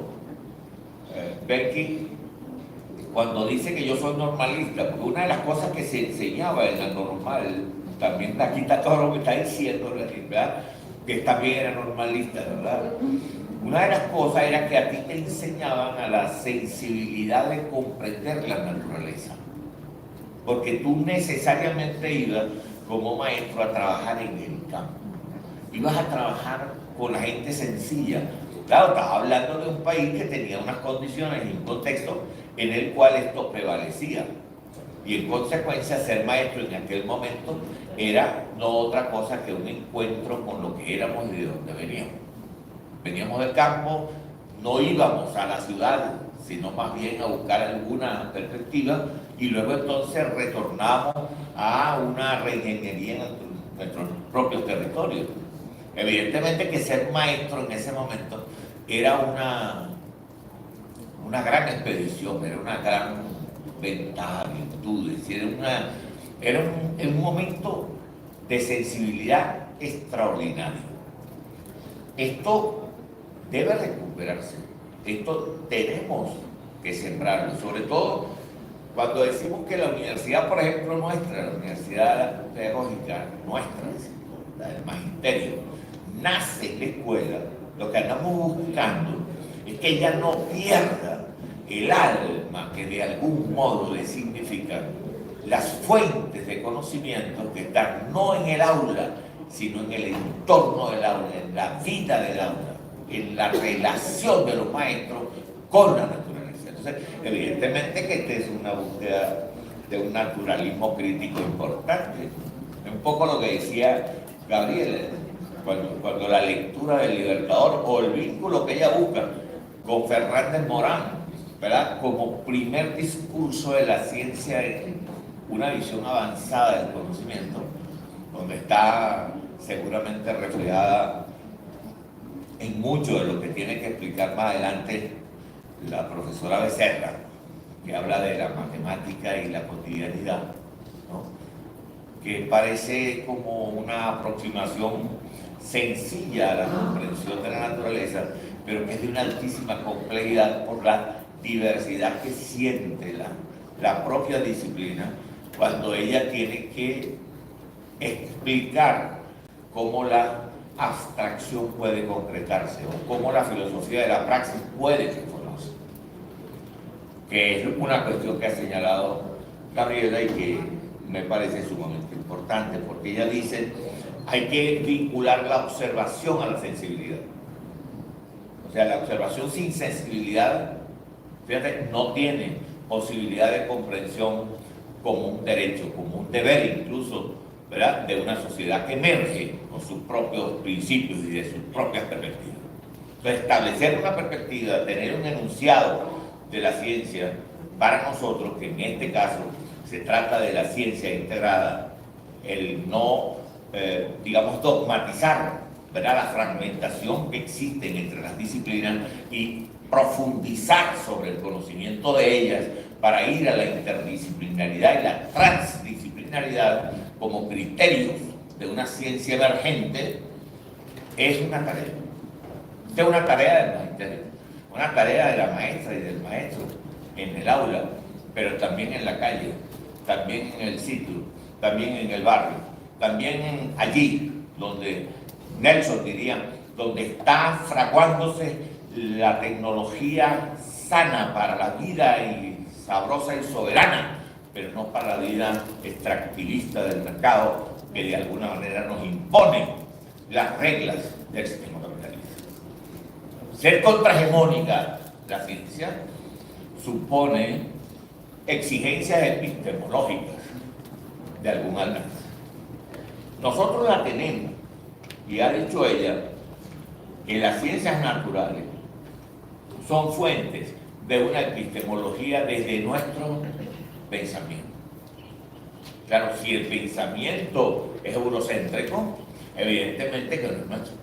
S5: Becky cuando dice que yo soy normalista, porque una de las cosas que se enseñaba en la normal, también aquí está todo lo que está diciendo, ¿verdad? Que también era normalista, ¿verdad? Una de las cosas era que a ti te enseñaban a la sensibilidad de comprender la naturaleza, porque tú necesariamente ibas como maestro a trabajar en el campo, ibas a trabajar con la gente sencilla. Claro, estás hablando de un país que tenía unas condiciones y un contexto en el cual esto prevalecía, y en consecuencia ser maestro en aquel momento era no otra cosa que un encuentro con lo que éramos y de dónde veníamos. Veníamos del campo, no íbamos a la ciudad, sino más bien a buscar alguna perspectiva, y luego entonces retornamos a una reingeniería en nuestros propios territorios. Evidentemente que ser maestro en ese momento era una gran expedición, era una gran ventaja, virtud, es decir, era un momento de sensibilidad extraordinario. Esto debe recuperarse, esto tenemos que sembrarlo, sobre todo cuando decimos que la universidad, por ejemplo, nuestra, la universidad pedagógica nuestra, la del magisterio, nace en la escuela, lo que andamos buscando es que ella no pierda el alma que de algún modo le significa las fuentes de conocimiento que están no en el aula, sino en el entorno del aula, en la vida del aula, en la relación de los maestros con la naturaleza. Entonces, evidentemente que esta es una búsqueda de un naturalismo crítico importante. Es un poco lo que decía Gabriela, cuando la lectura del Libertador o el vínculo que ella busca con Fernández Morán, ¿verdad? Como primer discurso de la ciencia en una visión avanzada del conocimiento, donde está seguramente reflejada en mucho de lo que tiene que explicar más adelante la profesora Becerra, que habla de la matemática y la cotidianidad, ¿no? Que parece como una aproximación sencilla a la comprensión de la naturaleza, pero que es de una altísima complejidad por la diversidad que siente la propia disciplina cuando ella tiene que explicar cómo la abstracción puede concretarse o cómo la filosofía de la praxis puede transformarse, que es una cuestión que ha señalado Gabriela y que me parece sumamente importante, porque ella dice hay que vincular la observación a la sensibilidad. O sea, la observación sin sensibilidad, fíjate, no tiene posibilidad de comprensión como un derecho, como un deber incluso, ¿verdad?, de una sociedad que emerge con sus propios principios y de sus propias perspectivas. Entonces, establecer una perspectiva, tener un enunciado de la ciencia para nosotros, que en este caso se trata de la ciencia integrada, el no, digamos, dogmatizar, ¿verdad?, la fragmentación que existe entre las disciplinas y profundizar sobre el conocimiento de ellas para ir a la interdisciplinaridad y la transdisciplinaridad como criterios de una ciencia emergente es una tarea. Es una tarea del magisterio, una tarea de la maestra y del maestro en el aula, pero también en la calle, también en el sitio, también en el barrio, también allí donde Nelson diría, donde está fraguándose la tecnología sana para la vida y sabrosa y soberana, pero no para la vida extractivista del mercado que de alguna manera nos impone las reglas del sistema capitalista. Ser contrahegemónica la ciencia supone exigencias epistemológicas de algún alcance. Nosotros la tenemos, y ha dicho ella que las ciencias naturales son fuentes de una epistemología desde nuestro pensamiento. Claro, si el pensamiento es eurocéntrico, evidentemente que no es nuestro.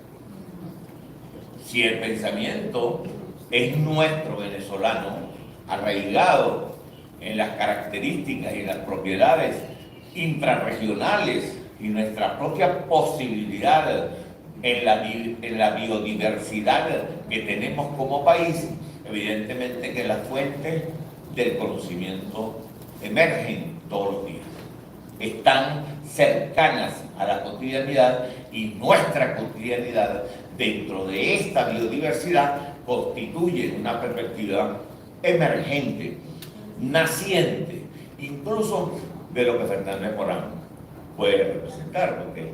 S5: Si el pensamiento es nuestro venezolano, arraigado en las características y en las propiedades intrarregionales y nuestra propia posibilidad en la biodiversidad que tenemos como país, evidentemente que las fuentes del conocimiento emergen todos los días, están cercanas a la cotidianidad, y nuestra cotidianidad dentro de esta biodiversidad constituye una perspectiva emergente, naciente, incluso de lo que Fernández Morán puede representar, porque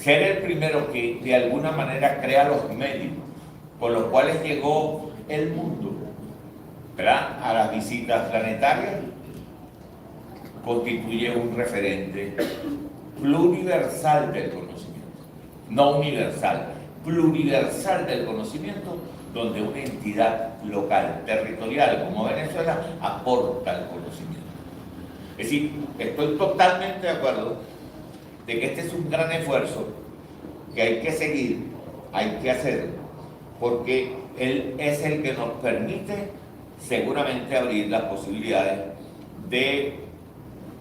S5: ser el primero que de alguna manera crea los medios con los cuales llegó el mundo, ¿verdad?, a las visitas planetarias, constituye un referente pluriversal del conocimiento, no universal, pluriversal del conocimiento, donde una entidad local, territorial como Venezuela aporta el conocimiento. Es decir, estoy totalmente de acuerdo de que este es un gran esfuerzo que hay que seguir, hay que hacer, porque él es el que nos permite seguramente abrir las posibilidades de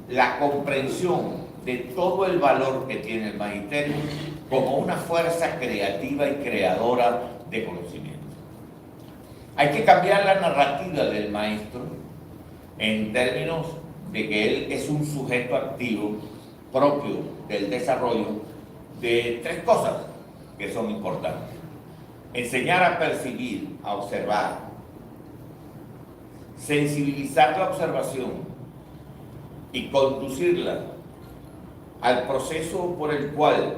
S5: la comprensión de todo el valor que tiene el magisterio como una fuerza creativa y creadora de conocimiento. Hay que cambiar la narrativa del maestro en términos de que él es un sujeto activo propio del desarrollo de tres cosas que son importantes: enseñar a percibir, a observar, sensibilizar la observación y conducirla al proceso por el cual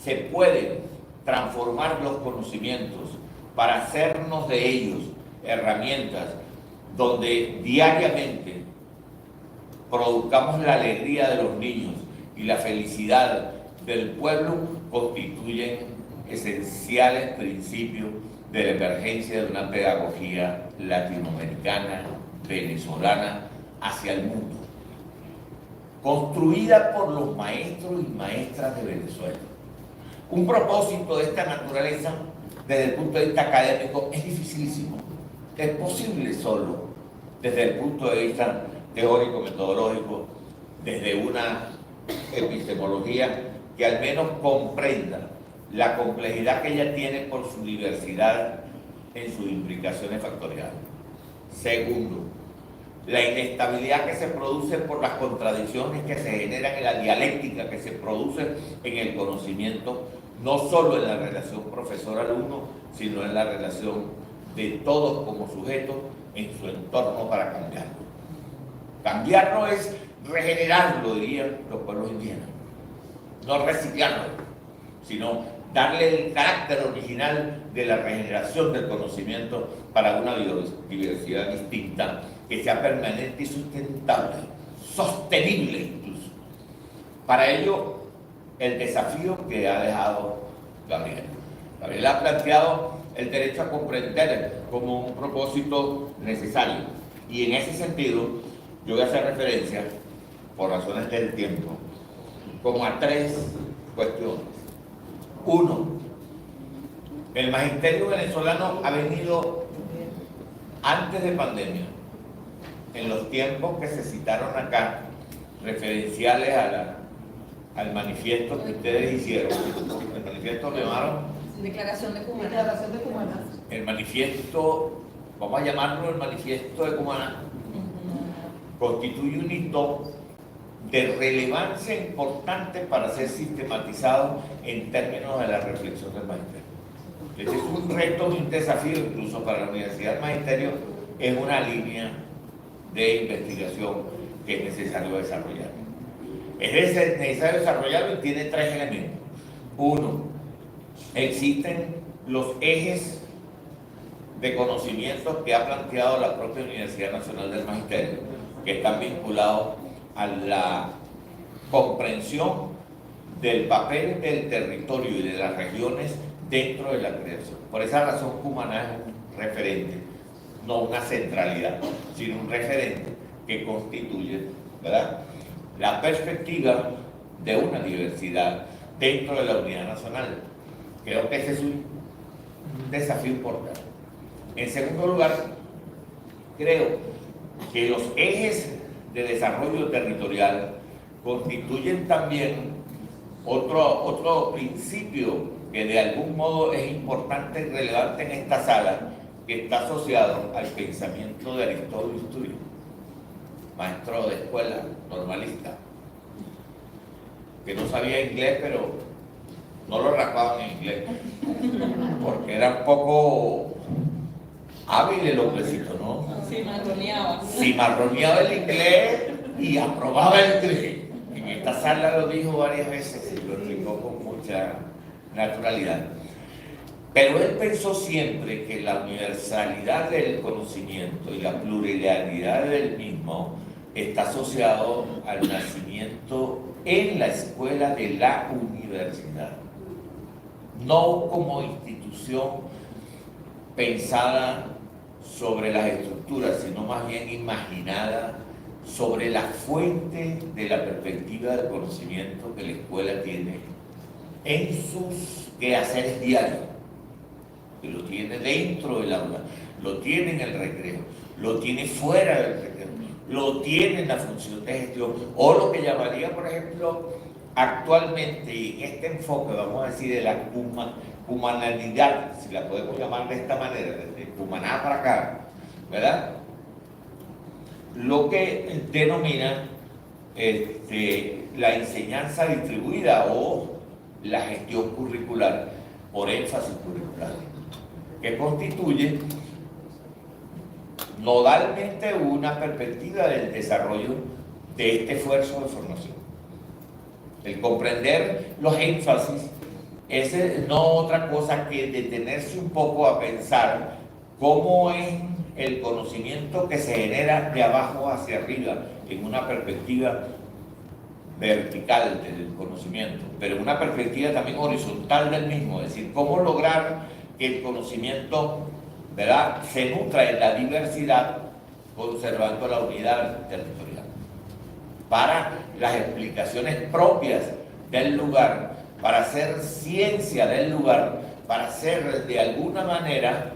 S5: se pueden transformar los conocimientos para hacernos de ellos herramientas donde diariamente produzcamos la alegría de los niños y la felicidad del pueblo, constituyen esenciales principios de la emergencia de una pedagogía latinoamericana, venezolana, hacia el mundo, construida por los maestros y maestras de Venezuela. Un propósito de esta naturaleza, desde el punto de vista académico, es dificilísimo. Es posible solo desde el punto de vista teórico, metodológico, desde una epistemología que al menos comprenda la complejidad que ella tiene por su diversidad en sus implicaciones factoriales. Segundo, la inestabilidad que se produce por las contradicciones que se generan en la dialéctica que se produce en el conocimiento, no solo en la relación profesor-alumno, sino en la relación de todos como sujetos en su entorno para cambiarlo. Cambiarlo es regenerarlo, dirían los pueblos indígenas, no reciclarlo, sino darle el carácter original de la regeneración del conocimiento para una biodiversidad distinta, que sea permanente y sustentable, sostenible incluso. Para ello, el desafío que ha dejado Gabriel. Gabriel ha planteado el derecho a comprender como un propósito necesario. Y en ese sentido, yo voy a hacer referencia, por razones del tiempo, como a tres cuestiones. Uno, el magisterio venezolano ha venido, antes de pandemia, en los tiempos que se citaron acá, referenciales al manifiesto que ustedes hicieron, el manifiesto lo llamaron,
S6: Declaración de Cumaná.
S5: el manifiesto, vamos a llamarlo el manifiesto de Cumaná, constituye un hito de relevancia importante para ser sistematizado en términos de la reflexión del magisterio. Este es un reto y un desafío incluso para la Universidad del Magisterio, es una línea de investigación que es necesario desarrollar. Es necesario desarrollarlo y tiene tres elementos. Uno, existen los ejes de conocimientos que ha planteado la propia Universidad Nacional del Magisterio, que están vinculados a la comprensión del papel del territorio y de las regiones dentro de la creación. Por esa razón, Cumaná es un referente, no una centralidad, sino un referente que constituye, ¿verdad?, la perspectiva de una diversidad dentro de la unidad nacional. Creo que ese es un desafío importante. En segundo lugar, creo que los ejes de desarrollo territorial constituyen también otro principio que de algún modo es importante y relevante en esta sala, que está asociado al pensamiento de Aristóteles Turio, maestro de escuela, normalista, que no sabía inglés, pero no lo raspaban en inglés, porque era un poco hábil el hombrecito, ¿no? Cimarroneaba el inglés y aprobaba el inglés. En esta sala lo dijo varias veces y lo explicó con mucha naturalidad. Pero él pensó siempre que la universalidad del conocimiento y la pluralidad del mismo está asociado al nacimiento en la escuela de la universidad, no como institución pensada sobre las estructuras, sino más bien imaginada sobre la fuente de la perspectiva del conocimiento que la escuela tiene en sus quehaceres diarios, que lo tiene dentro del aula, lo tiene en el recreo, lo tiene fuera del recreo, lo tiene en la función de gestión, o lo que llamaría, por ejemplo, actualmente, y en este enfoque, vamos a decir, de la humanidad, si la podemos llamar de esta manera, desde Cumaná para acá, ¿verdad?, lo que denomina la enseñanza distribuida o la gestión curricular por énfasis curricular, que constituye nodalmente una perspectiva del desarrollo de este esfuerzo de formación. El comprender los énfasis es no otra cosa que detenerse un poco a pensar cómo es el conocimiento que se genera de abajo hacia arriba en una perspectiva vertical del conocimiento, pero en una perspectiva también horizontal del mismo, es decir, cómo lograr que el conocimiento, ¿verdad?, se nutra en la diversidad conservando la unidad territorial para las explicaciones propias del lugar, para hacer ciencia del lugar, para hacer de alguna manera,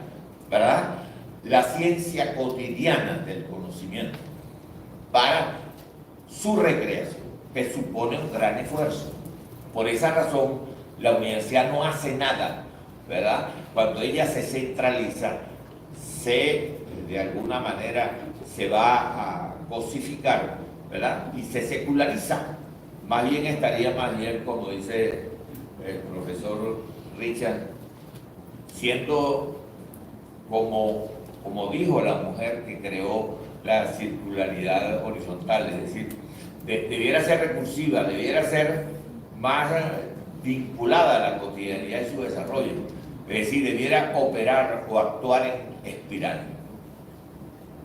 S5: ¿verdad?, la ciencia cotidiana del conocimiento, para su recreación, que supone un gran esfuerzo. Por esa razón, la universidad no hace nada, ¿verdad? Cuando ella se centraliza, de alguna manera, se va a cosificar, ¿verdad?, y se seculariza. Más bien estaría como dice el profesor Richard, siendo como dijo la mujer que creó la circularidad horizontal, es decir, debiera ser recursiva, debiera ser más vinculada a la cotidianidad y su desarrollo, es decir, debiera operar o actuar en espiral.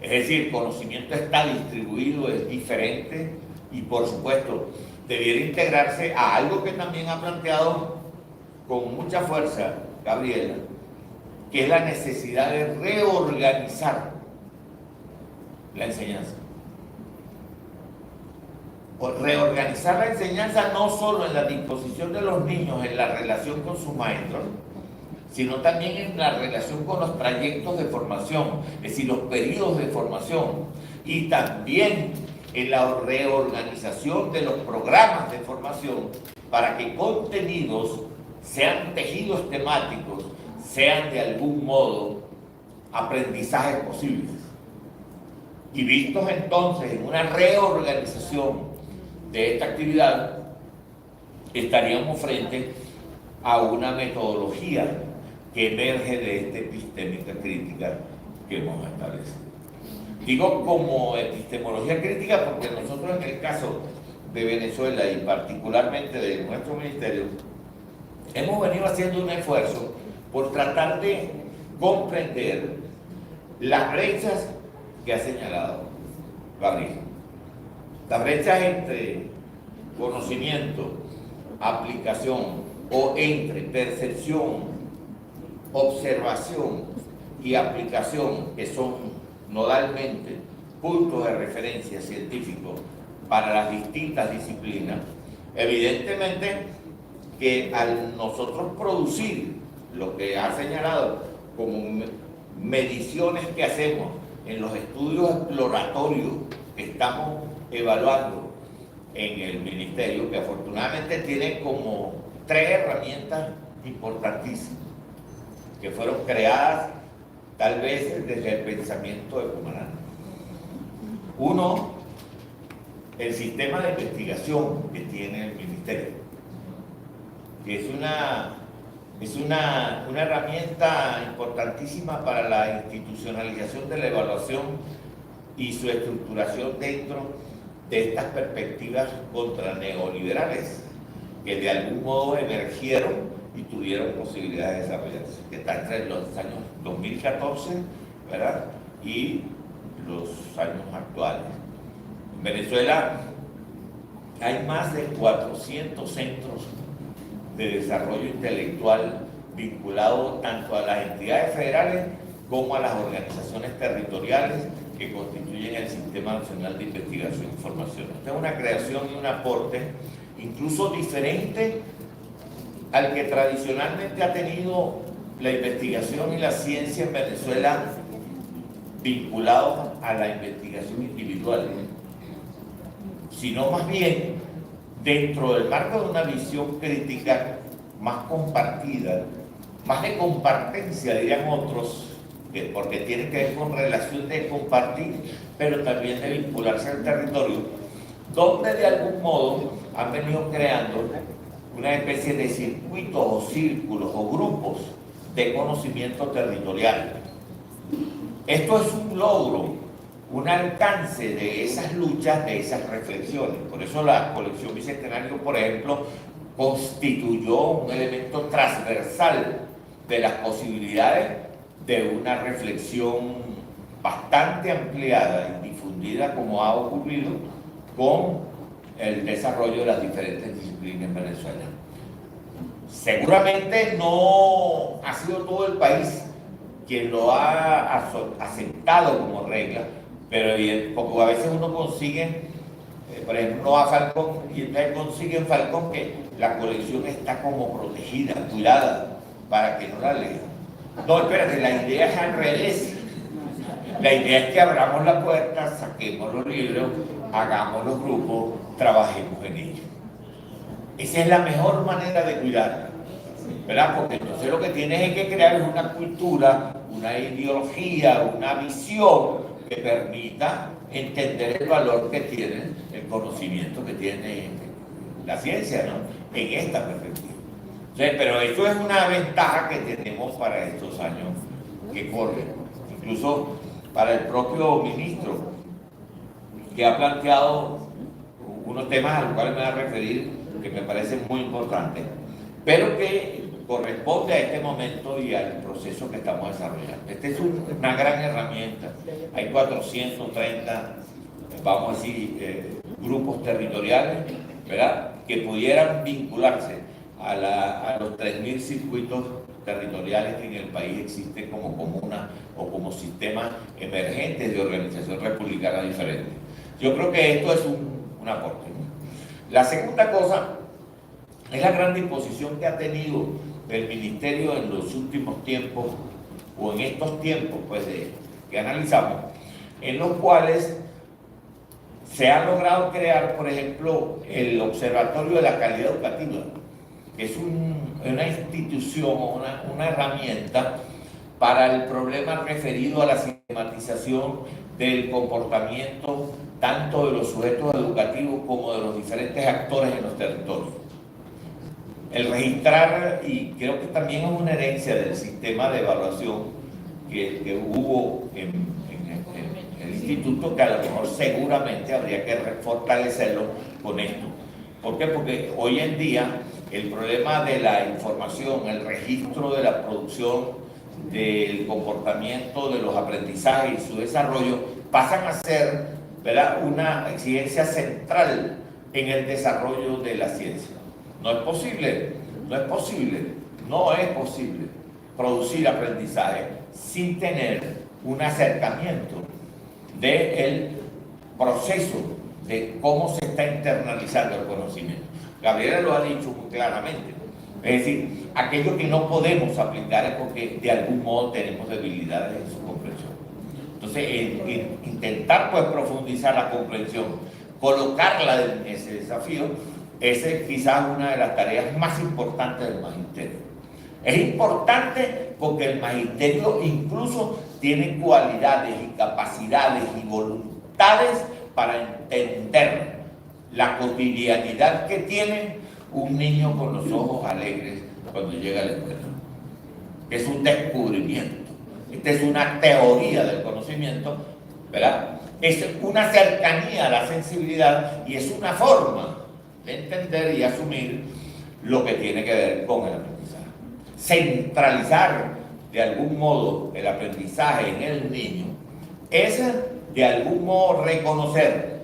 S5: Es decir, conocimiento está distribuido, es diferente y por supuesto debiera integrarse a algo que también ha planteado con mucha fuerza Gabriela, que es la necesidad de reorganizar la enseñanza. O reorganizar la enseñanza no solo en la disposición de los niños en la relación con sus maestros, sino también en la relación con los trayectos de formación, es decir, los periodos de formación, y también en la reorganización de los programas de formación para que contenidos, sean tejidos temáticos, sean de algún modo aprendizajes posibles. Y vistos entonces en una reorganización de esta actividad, estaríamos frente a una metodología que emerge de esta epistémica crítica que hemos establecido. Digo como epistemología crítica porque nosotros en el caso de Venezuela y particularmente de nuestro ministerio, hemos venido haciendo un esfuerzo por tratar de comprender las brechas que ha señalado Gabriel. Las brechas entre conocimiento, aplicación o entre percepción, observación y aplicación, que son nodalmente puntos de referencia científicos para las distintas disciplinas, evidentemente que al nosotros producir lo que ha señalado como mediciones que hacemos en los estudios exploratorios que estamos evaluando en el ministerio, que afortunadamente tiene como 3 herramientas importantísimas que fueron creadas tal vez desde el pensamiento de Cumaná. Uno, el sistema de investigación que tiene el ministerio, que es una herramienta importantísima para la institucionalización de la evaluación y su estructuración dentro de estas perspectivas contraneoliberales que de algún modo emergieron y tuvieron posibilidad de desarrollarse, que está entre los años 2014, ¿verdad?, y los años actuales. En Venezuela hay más de 400 centros de desarrollo intelectual vinculados tanto a las entidades federales como a las organizaciones territoriales que constituyen el Sistema Nacional de Investigación y Formación. Esta es una creación y un aporte incluso diferente al que tradicionalmente ha tenido la investigación y la ciencia en Venezuela vinculados a la investigación individual, sino más bien dentro del marco de una visión crítica más compartida, más de compartencia, dirían otros, porque tiene que ver con relación de compartir, pero también de vincularse al territorio, donde de algún modo han venido creando una especie de circuitos o círculos o grupos de conocimiento territorial. Esto es un logro, un alcance de esas luchas, de esas reflexiones. Por eso la colección Bicentenario, por ejemplo, constituyó un elemento transversal de las posibilidades de una reflexión bastante ampliada y difundida, como ha ocurrido con el desarrollo de las diferentes disciplinas en Venezuela. Seguramente no ha sido todo el país quien lo ha aceptado como regla, pero porque a veces uno consigue, por ejemplo, a Falcón, y entonces consigue en Falcón que la colección está como protegida, cuidada, para que no la lean. No, espérate, la idea es al revés. La idea es que abramos la puerta, saquemos los libros, hagamos los grupos, trabajemos en ellos. Esa es la mejor manera de cuidarla, ¿verdad? Porque entonces lo que tienes es que crear una cultura, una ideología, una visión que permita entender el valor que tiene el conocimiento que tiene la ciencia, ¿no?, en esta perspectiva. Entonces, pero esto es una ventaja que tenemos para estos años que corren, incluso para el propio ministro, que ha planteado unos temas a los cuales me voy a referir que me parecen muy importantes, pero que corresponde a este momento y al proceso que estamos desarrollando. Esta es una gran herramienta. Hay 430, vamos a decir, grupos territoriales, ¿verdad?, que pudieran vincularse a los 3.000 circuitos territoriales que en el país existen como comunas o como sistemas emergentes de organización republicana diferente. Yo creo que esto es un aporte, ¿no? La segunda cosa es la gran disposición que ha tenido el ministerio en los últimos tiempos, o en estos tiempos pues, que analizamos, en los cuales se ha logrado crear, por ejemplo, el Observatorio de la Calidad Educativa, que es una institución, una herramienta para el problema referido a la sistematización del comportamiento tanto de los sujetos educativos como de los diferentes actores en los territorios. El registrar, y creo que también es una herencia del sistema de evaluación que hubo en el instituto, que a lo mejor seguramente habría que fortalecerlo con esto. ¿Por qué? Porque hoy en día el problema de la información, el registro de la producción, del comportamiento, de los aprendizajes y su desarrollo pasan a ser, ¿verdad?, una exigencia central en el desarrollo de la ciencia. No es posible producir aprendizaje sin tener un acercamiento del proceso de cómo se está internalizando el conocimiento. Gabriela lo ha dicho muy claramente. Es decir, aquello que no podemos aplicar es porque de algún modo tenemos debilidades en su comprensión. Entonces, intentar pues profundizar la comprensión, colocarla en ese desafío, esa es quizás una de las tareas más importantes del magisterio. Es importante porque el magisterio incluso tiene cualidades y capacidades y voluntades para entender la cotidianidad que tiene un niño con los ojos alegres cuando llega a la escuela. Es un descubrimiento. Esta es una teoría del conocimiento, ¿verdad? Es una cercanía a la sensibilidad y es una forma de entender y asumir lo que tiene que ver con el aprendizaje. Centralizar de algún modo el aprendizaje en el niño es de algún modo reconocer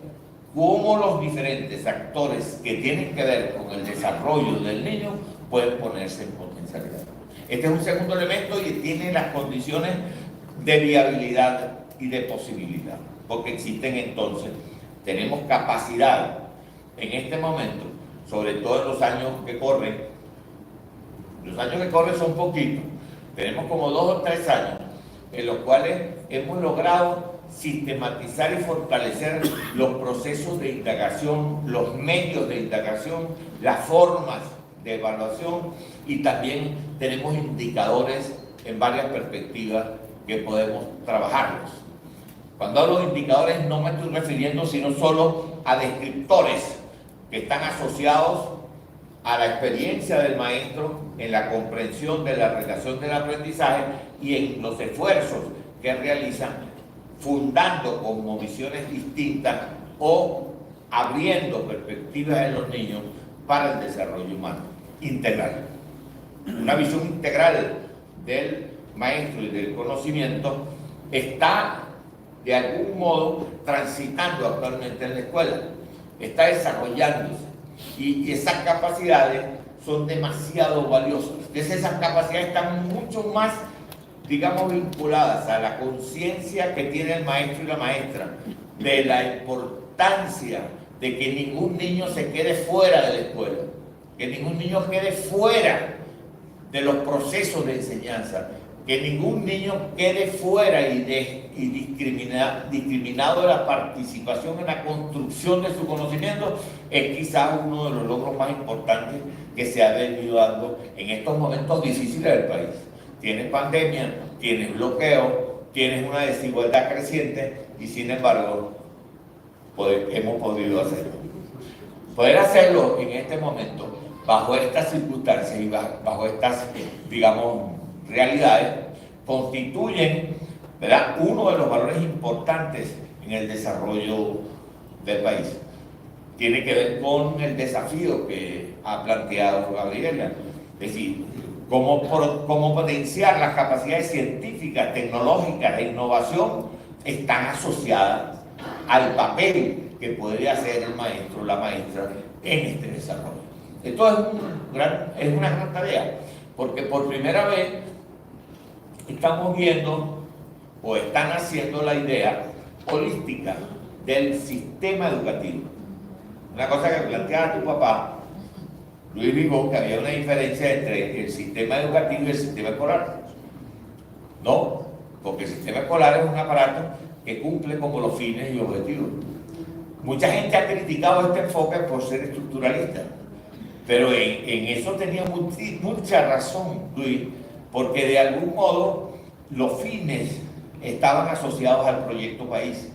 S5: cómo los diferentes actores que tienen que ver con el desarrollo del niño pueden ponerse en potencialidad. Este es un segundo elemento y tiene las condiciones de viabilidad y de posibilidad, porque existen entonces, tenemos capacidad en este momento, sobre todo en los años que corren. Los años que corren son poquitos, tenemos como 2 o 3 años en los cuales hemos logrado sistematizar y fortalecer los procesos de indagación, los medios de indagación, las formas de evaluación, y también tenemos indicadores en varias perspectivas que podemos trabajarlos. Cuando hablo de indicadores no me estoy refiriendo sino solo a descriptores que están asociados a la experiencia del maestro en la comprensión de la relación del aprendizaje y en los esfuerzos que realizan fundando como visiones distintas o abriendo perspectivas en los niños para el desarrollo humano integral. Una visión integral del maestro y del conocimiento está de algún modo transitando actualmente en la escuela, está desarrollándose y esas capacidades son demasiado valiosas. Entonces esas capacidades están mucho más, digamos, vinculadas a la conciencia que tiene el maestro y la maestra de la importancia de que ningún niño se quede fuera de la escuela, que ningún niño quede fuera de los procesos de enseñanza, que ningún niño quede fuera y discriminado de la participación en la construcción de su conocimiento, es quizás uno de los logros más importantes que se ha venido dando en estos momentos difíciles del país. Tienes pandemia, tienes bloqueo, tienes una desigualdad creciente y sin embargo hemos podido hacerlo. Poder hacerlo en este momento, bajo estas circunstancias y bajo estas, digamos, realidades, constituyen, ¿verdad?, uno de los valores importantes en el desarrollo del país. Tiene que ver con el desafío que ha planteado Gabriela, es decir, cómo potenciar las capacidades científicas, tecnológicas de innovación están asociadas al papel que podría hacer el maestro o la maestra en este desarrollo. Esto es una gran tarea, porque por primera vez estamos viendo o están haciendo la idea holística del sistema educativo. Una cosa que planteaba tu papá Luis dijo que había una diferencia entre el sistema educativo y el sistema escolar. No, porque el sistema escolar es un aparato que cumple como los fines y objetivos. Mucha gente ha criticado este enfoque por ser estructuralista, pero en eso tenía mucha razón Luis, porque de algún modo los fines estaban asociados al proyecto país,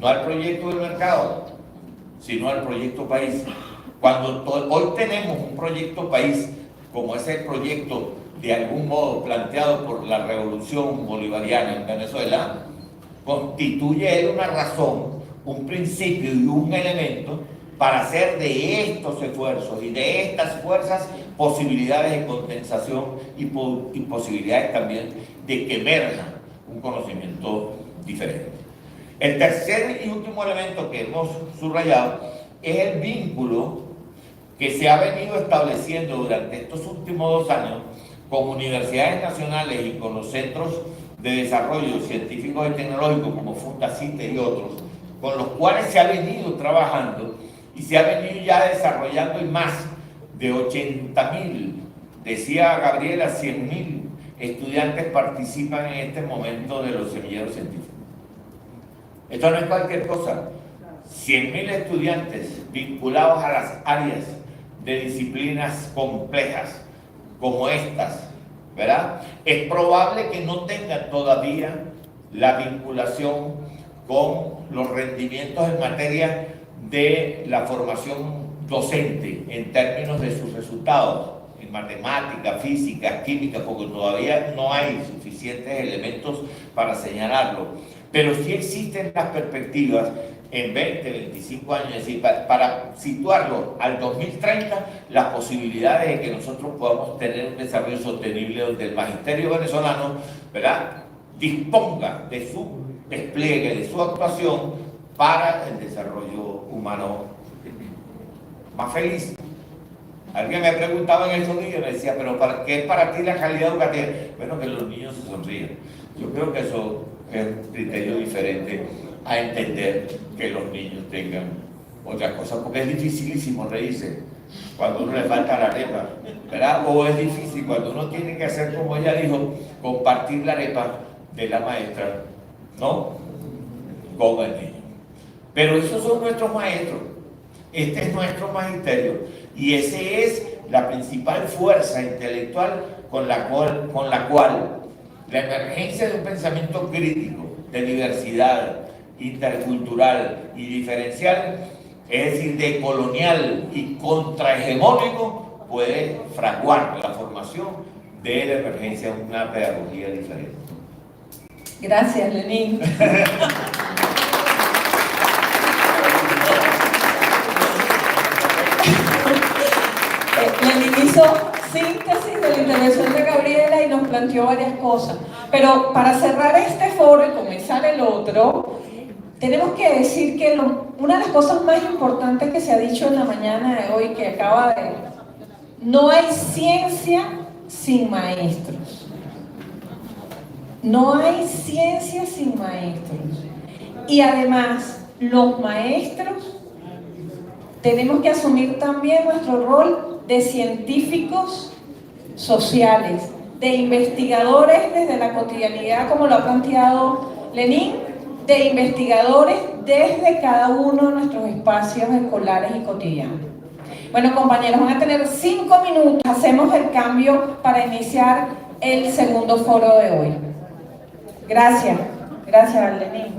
S5: no al proyecto del mercado, sino al proyecto país. Cuando hoy tenemos un proyecto país, como es el proyecto de algún modo planteado por la revolución bolivariana en Venezuela, constituye él una razón, un principio y un elemento para hacer de estos esfuerzos y de estas fuerzas posibilidades de condensación y posibilidades también de que emerja un conocimiento diferente. El tercer y último elemento que hemos subrayado es el vínculo que se ha venido estableciendo durante estos últimos 2 años con universidades nacionales y con los centros de desarrollo científico y tecnológico como Fundacite y otros, con los cuales se ha venido trabajando y se ha venido ya desarrollando y más de 80.000, decía Gabriela, 100.000 estudiantes participan en este momento de los semilleros científicos. Esto no es cualquier cosa. 100.000 estudiantes vinculados a las áreas de disciplinas complejas como estas, ¿verdad? Es probable que no tengan todavía la vinculación con los rendimientos en materia de la formación docente en términos de sus resultados en matemática, física, química, porque todavía no hay suficientes elementos para señalarlo, pero sí existen las perspectivas en 20, 25 años, es decir, para situarlo al 2030, las posibilidades de que nosotros podamos tener un desarrollo sostenible donde el magisterio venezolano, ¿verdad?, disponga de su despliegue, de su actuación para el desarrollo humano más feliz. Alguien me preguntaba en esos días, me decía, pero ¿qué es para ti la calidad educativa? Bueno, que los niños se sonríen. Yo creo que eso es un criterio diferente a entender que los niños tengan otras cosas, porque es dificilísimo reírse cuando a uno le falta la arepa, ¿verdad? O es difícil cuando uno tiene que hacer, como ella dijo, compartir la arepa de la maestra, ¿no?, con el niño. Pero esos son nuestros maestros, este es nuestro magisterio, y esa es la principal fuerza intelectual con la cual la emergencia de un pensamiento crítico, de diversidad, intercultural y diferencial, es decir, de colonial y contrahegemónico, puede fraguar la formación de la emergencia de una pedagogía diferente.
S2: Gracias, Lenín. Lenín hizo síntesis de la intervención de Gabriela y nos planteó varias cosas. Pero para cerrar este foro y comenzar el otro, tenemos que decir que una de las cosas más importantes que se ha dicho en la mañana de hoy, que acaba de... No hay ciencia sin maestros. No hay ciencia sin maestros. Y además, los maestros tenemos que asumir también nuestro rol de científicos sociales, de investigadores desde la cotidianidad, como lo ha planteado Lenín, de investigadores desde cada uno de nuestros espacios escolares y cotidianos. Bueno, compañeros, van a tener 5 minutos, hacemos el cambio para iniciar el segundo foro de hoy. Gracias, gracias, Lenín.